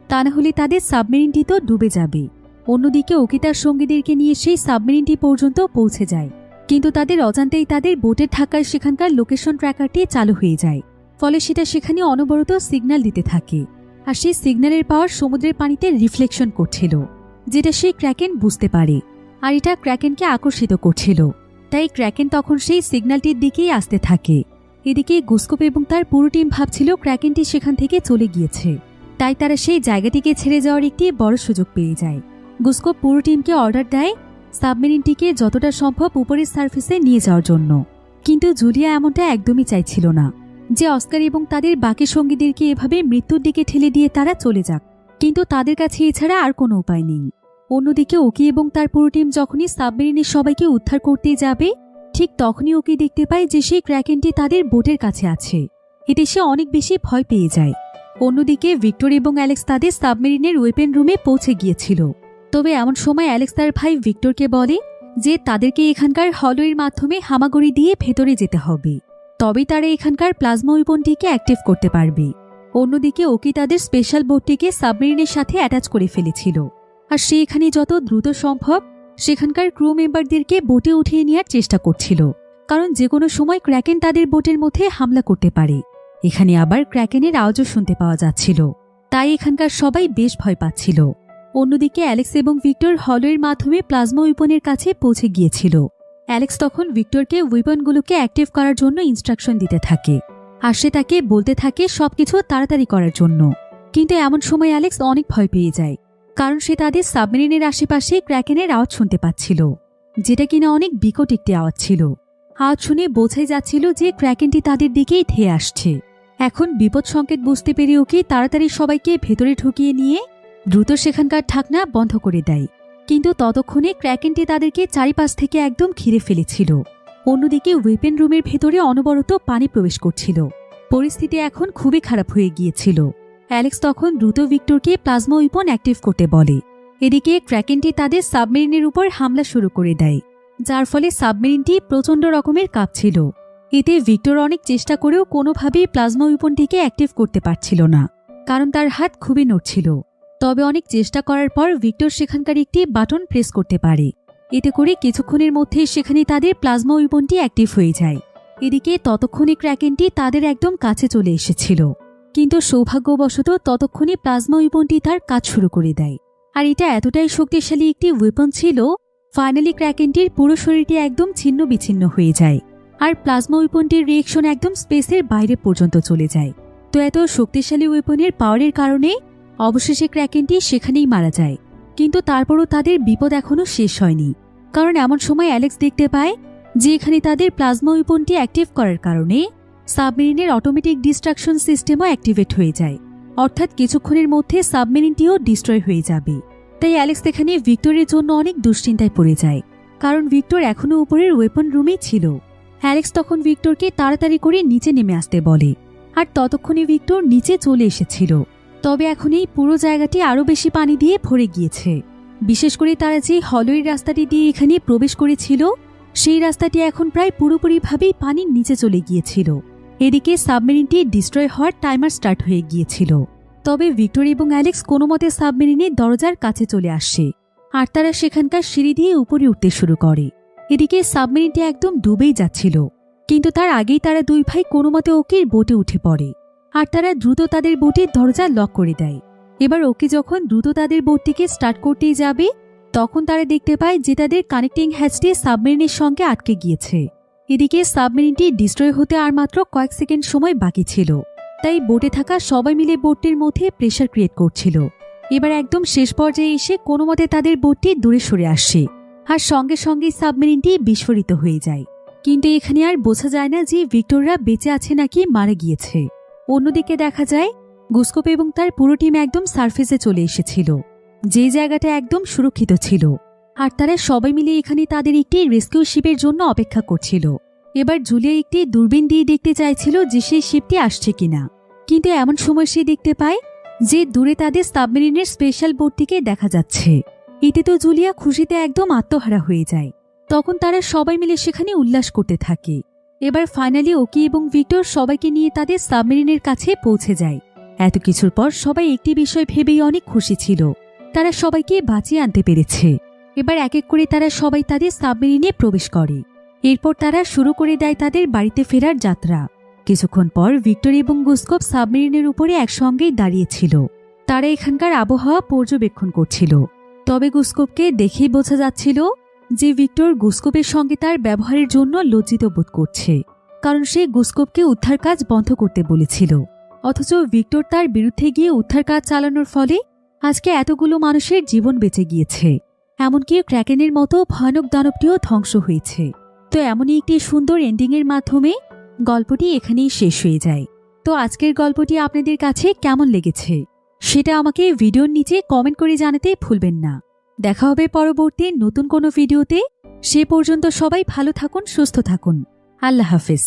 তা না হলে তাদের সাবমেরিনটি তো ডুবে যাবে। অন্যদিকে ওকি তার সঙ্গীদেরকে নিয়ে সেই সাবমেরিনটি পর্যন্ত পৌঁছে যায়, কিন্তু তাদের অজান্তেই তাদের বোটের থাকার সেখানকার লোকেশন ট্র্যাকারটি চালু হয়ে যায়। ফলে সেটা সেখানে অনবরত সিগন্যাল দিতে থাকে, আর সেই সিগন্যালের পাওয়ার সমুদ্রের পানিতে রিফ্লেকশন করছিল, যেটা সেই ক্র্যাকেন বুঝতে পারে, আর এটা ক্র্যাকেনকে আকর্ষিত করছিল। তাই ক্র্যাকেন তখন সেই সিগন্যালটির দিকেই আসতে থাকে। এদিকে গুসকোপ এবং তার পুরো টিম ভাবছিল ক্র্যাকেনটি সেখান থেকে চলে গিয়েছে, তাই তারা সেই জায়গাটিকে ছেড়ে যাওয়ার একটি বড় সুযোগ পেয়ে যায়। গুসকোপ পুরো টিমকে অর্ডার দেয় সাবমেরিনটিকে যতটা সম্ভব উপরের সার্ফেসে নিয়ে যাওয়ার জন্য, কিন্তু জুলিয়া এমনটা একদমই চাইছিল না যে অস্কার এবং তাদের বাকি সঙ্গীদেরকে এভাবে মৃত্যুর দিকে ঠেলে দিয়ে তারা চলে যাক, কিন্তু তাদের কাছে এছাড়া আর কোনো উপায় নেই। অন্যদিকে ওকি এবং তার পুরো টিম যখনই সাবমেরিনের সবাইকে উদ্ধার করতে যাবে, ঠিক তখনই ওকি দেখতে পায় যে সেই ক্র্যাকেনটি তাদের বোটের কাছে আছে। এতে সে অনেক বেশি ভয় পেয়ে যায়। অন্যদিকে ভিক্টর এবং অ্যালেক্স তাদের সাবমেরিনের ওয়েপেন রুমে পৌঁছে গিয়েছিল। তবে এমন সময় অ্যালেক্স তার ভাই ভিক্টরকে বলে যে তাদেরকে এখানকার হলওয়ের মাধ্যমে হামাগুড়ি দিয়ে ভেতরে যেতে হবে, তবেই তারা এখানকার প্লাজমা ওয়েপনটিকে অ্যাক্টিভ করতে পারবে। অন্যদিকে ওকি তাদের স্পেশাল বোটটিকে সাবমেরিনের সাথে অ্যাটাচ করে ফেলেছিল, আর সে এখানে যত দ্রুত সম্ভব সেখানকার ক্রু মেম্বারদেরকে বোটে উঠিয়ে নেওয়ার চেষ্টা করছিল, কারণ যে কোনো সময় ক্র্যাকেন তাদের বোটের মধ্যে হামলা করতে পারে। এখানে আবার ক্র্যাকেনের আওয়াজও শুনতে পাওয়া যাচ্ছিল, তাই এখানকার সবাই বেশ ভয় পাচ্ছিল। অন্যদিকে অ্যালেক্স এবং ভিক্টর হলওয়ের মাধ্যমে প্লাজমা উইপনের কাছে পৌঁছে গিয়েছিল। অ্যালেক্স তখন ভিক্টরকে উইপনগুলোকে অ্যাক্টিভ করার জন্য ইনস্ট্রাকশন দিতে থাকে, আর সে তাকে বলতে থাকে সবকিছু তাড়াতাড়ি করার জন্য। কিন্তু এমন সময় অ্যালেক্স অনেক ভয় পেয়ে যায়, কারণ সে তাদের সাবমেরিনের আশেপাশে ক্র্যাকেনের আওয়াজ শুনতে পাচ্ছিল, যেটা কিনা অনেক বিকট একটি আওয়াজ ছিল। আওয়াজ শুনে বোঝাই যাচ্ছিল যে ক্র্যাকেনটি তাদের দিকেই ধেয়ে আসছে। এখন বিপদ সংকেত বুঝতে পেরে ওকে তাড়াতাড়ি সবাইকে ভেতরে ঢুকিয়ে নিয়ে দ্রুত সেখানকার ঢাকনা বন্ধ করে দেয়, কিন্তু ততক্ষণে ক্র্যাকেনটি তাদেরকে চারিপাশ থেকে একদম ঘিরে ফেলেছিল। অন্যদিকে ওয়েপেন রুমের ভেতরে অনবরত পানি প্রবেশ করছিল। পরিস্থিতি এখন খুবই খারাপ হয়ে গিয়েছিল। অ্যালেক্স তখন দ্রুত ভিক্টরকে প্লাজমা উইপন অ্যাক্টিভ করতে বলে। এদিকে ক্র্যাকেনটি তাদের সাবমেরিনের উপর হামলা শুরু করে দেয়, যার ফলে সাবমেরিনটি প্রচণ্ড রকমের কাঁপছিল। এতে ভিক্টর অনেক চেষ্টা করেও কোনোভাবেই প্লাজমা উইপনটিকে অ্যাক্টিভ করতে পারছিল না, কারণ তার হাত খুবই নড়ছিল। তবে অনেক চেষ্টা করার পর ভিক্টর সেখানকার একটি বাটন প্রেস করতে পারে। এতে করে কিছুক্ষণের মধ্যে সেখানে তাদের প্লাজমা উইপনটি অ্যাক্টিভ হয়ে যায়। এদিকে ততক্ষণে ক্র্যাকেনটি তাদের একদম কাছে চলে এসেছিল, কিন্তু সৌভাগ্যবশত ততক্ষণে প্লাজমা উইপনটি তার কাজ শুরু করে দেয়। আর এটা এতটাই শক্তিশালী একটি ওয়েপন ছিল, ফাইনালি ক্র্যাকেনটির পুরো শরীরটি একদম ছিন্ন বিচ্ছিন্ন হয়ে যায়, আর প্লাজমা উইপনটির রিয়েকশন একদম স্পেসের বাইরে পর্যন্ত চলে যায়। তো এত শক্তিশালী ওয়েপনের পাওয়ারের কারণে অবশেষে ক্র্যাকেনটি সেখানেই মারা যায়। কিন্তু তারপরও তাদের বিপদ এখনও শেষ হয়নি, কারণ এমন সময় অ্যালেক্স দেখতে পায় যে এখানে তাদের প্লাজমা উইপনটি অ্যাক্টিভ করার কারণে সাবমেরিনের অটোমেটিক ডিস্ট্রাকশন সিস্টেমও অ্যাক্টিভেট হয়ে যায়। অর্থাৎ কিছুক্ষণের মধ্যে সাবমেরিনটিও ডিস্ট্রয় হয়ে যাবে। তাই অ্যালেক্স এখানে ভিক্টরের জন্য অনেক দুশ্চিন্তায় পড়ে যায়, কারণ ভিক্টর এখনো উপরের ওয়েপন রুমেই ছিল। অ্যালেক্স তখন ভিক্টরকে তাড়াতাড়ি করে নিচে নেমে আসতে বলে, আর ততক্ষণে ভিক্টর নিচে চলে এসেছিল। তবে এখন এই পুরো জায়গাটি আরও বেশি পানি দিয়ে ভরে গিয়েছে। বিশেষ করে তারা যে হলওয়ের রাস্তাটি দিয়ে এখানে প্রবেশ করেছিল, সেই রাস্তাটি এখন প্রায় পুরোপুরিভাবেই পানির নিচে চলে গিয়েছিল। এদিকে সাবমেরিনটি ডিস্ট্রয় হওয়ার টাইমার স্টার্ট হয়ে গিয়েছিল। তবে ভিক্টর এবং অ্যালেক্স কোনো মতে সাবমেরিনের দরজার কাছে চলে আসে, আর তারা সেখানকার সিঁড়ি দিয়ে উপরে উঠতে শুরু করে। এদিকে সাবমেরিনটি একদম ডুবেই যাচ্ছিল, কিন্তু তার আগেই তারা দুই ভাই কোনো মতে ওকির বোটে উঠে পড়ে, আর তারা দ্রুত তাদের বোটের দরজা লক করে দেয়। এবার ওকি যখন দ্রুত তাদের বোটটিকে স্টার্ট করতেই যাবে, তখন তারা দেখতে পায় যে তাদের কানেক্টিং হ্যাচটি সাবমেরিনের সঙ্গে আটকে গিয়েছে। এদিকে সাবমেরিনটি ডিস্ট্রয় হতে আর মাত্র কয়েক সেকেন্ড সময় বাকি ছিল, তাই বোটে থাকা সবাই মিলে বোটটির মধ্যে প্রেশার ক্রিয়েট করছিল। এবার একদম শেষ পর্যায়ে এসে কোনো মতে তাদের বোটটি দূরে সরে আসে, আর সঙ্গে সঙ্গে সাবমেরিনটি বিস্ফোরিত হয়ে যায়। কিন্তু এখানে আর বোঝা যায় না যে ভিক্টররা বেঁচে আছে নাকি মারা গিয়েছে। অন্যদিকে দেখা যায় গুসকোপ এবং তার পুরো টিম একদম সারফেসে চলে এসেছিল, যে জায়গাটা একদম সুরক্ষিত ছিল, আর তারা সবাই মিলে এখানে তাদের একটি রেস্কিউ শিপের জন্য অপেক্ষা করছিল। এবার জুলিয়া একটি দূরবীন দিয়ে দেখতে চাইছিল যে সেই শিপটি আসছে কিনা, কিন্তু এমন সময় সে দেখতে পায় যে দূরে তাদের সাবমেরিনের স্পেশাল বোটটিকে দেখা যাচ্ছে। এতে তো জুলিয়া খুশিতে একদম আত্মহারা হয়ে যায়। তখন তারা সবাই মিলে সেখানে উল্লাস করতে থাকে। এবার ফাইনালি ওকি এবং ভিক্টর সবাইকে নিয়ে তাদের সাবমেরিনের কাছে পৌঁছে যায়। এত কিছুর পর সবাই একটি বিষয় ভেবেই অনেক খুশি ছিল, তারা সবাইকে বাঁচিয়ে আনতে পেরেছে। এবার এক এক করে তারা সবাই তাদের সাবমেরিনে প্রবেশ করে। এরপর তারা শুরু করে দেয় তাদের বাড়িতে ফেরার যাত্রা। কিছুক্ষণ পর ভিক্টর এবং গুসকোপ সাবমেরিনের উপরে একসঙ্গেই দাঁড়িয়েছিল। তারা এখানকার আবহাওয়া পর্যবেক্ষণ করছিল। তবে গুসকোপকে দেখেই বোঝা যাচ্ছিল যে ভিক্টর গুসকোপের সঙ্গে তার ব্যবহারের জন্য লজ্জিত বোধ করছে, কারণ সে গুসকোপকে উদ্ধার কাজ বন্ধ করতে বলেছিল। অথচ ভিক্টর তার বিরুদ্ধে গিয়ে উদ্ধার কাজ চালানোর ফলে আজকে এতগুলো মানুষের জীবন বেঁচে গিয়েছে। এমনকি ক্র্যাকেনের মতো ভয়ানক দানবটিও ধ্বংস হয়েছে। তো এমনই একটি সুন্দর এন্ডিংয়ের মাধ্যমে গল্পটি এখানেই শেষ হয়ে যায়। তো আজকের গল্পটি আপনাদের কাছে কেমন লেগেছে সেটা আমাকে ভিডিওর নিচে কমেন্ট করে জানাতে ভুলবেন না। দেখা হবে পরবর্তী নতুন কোনো ভিডিওতে। সে পর্যন্ত সবাই ভালো থাকুন, সুস্থ থাকুন। আল্লাহ হাফেজ।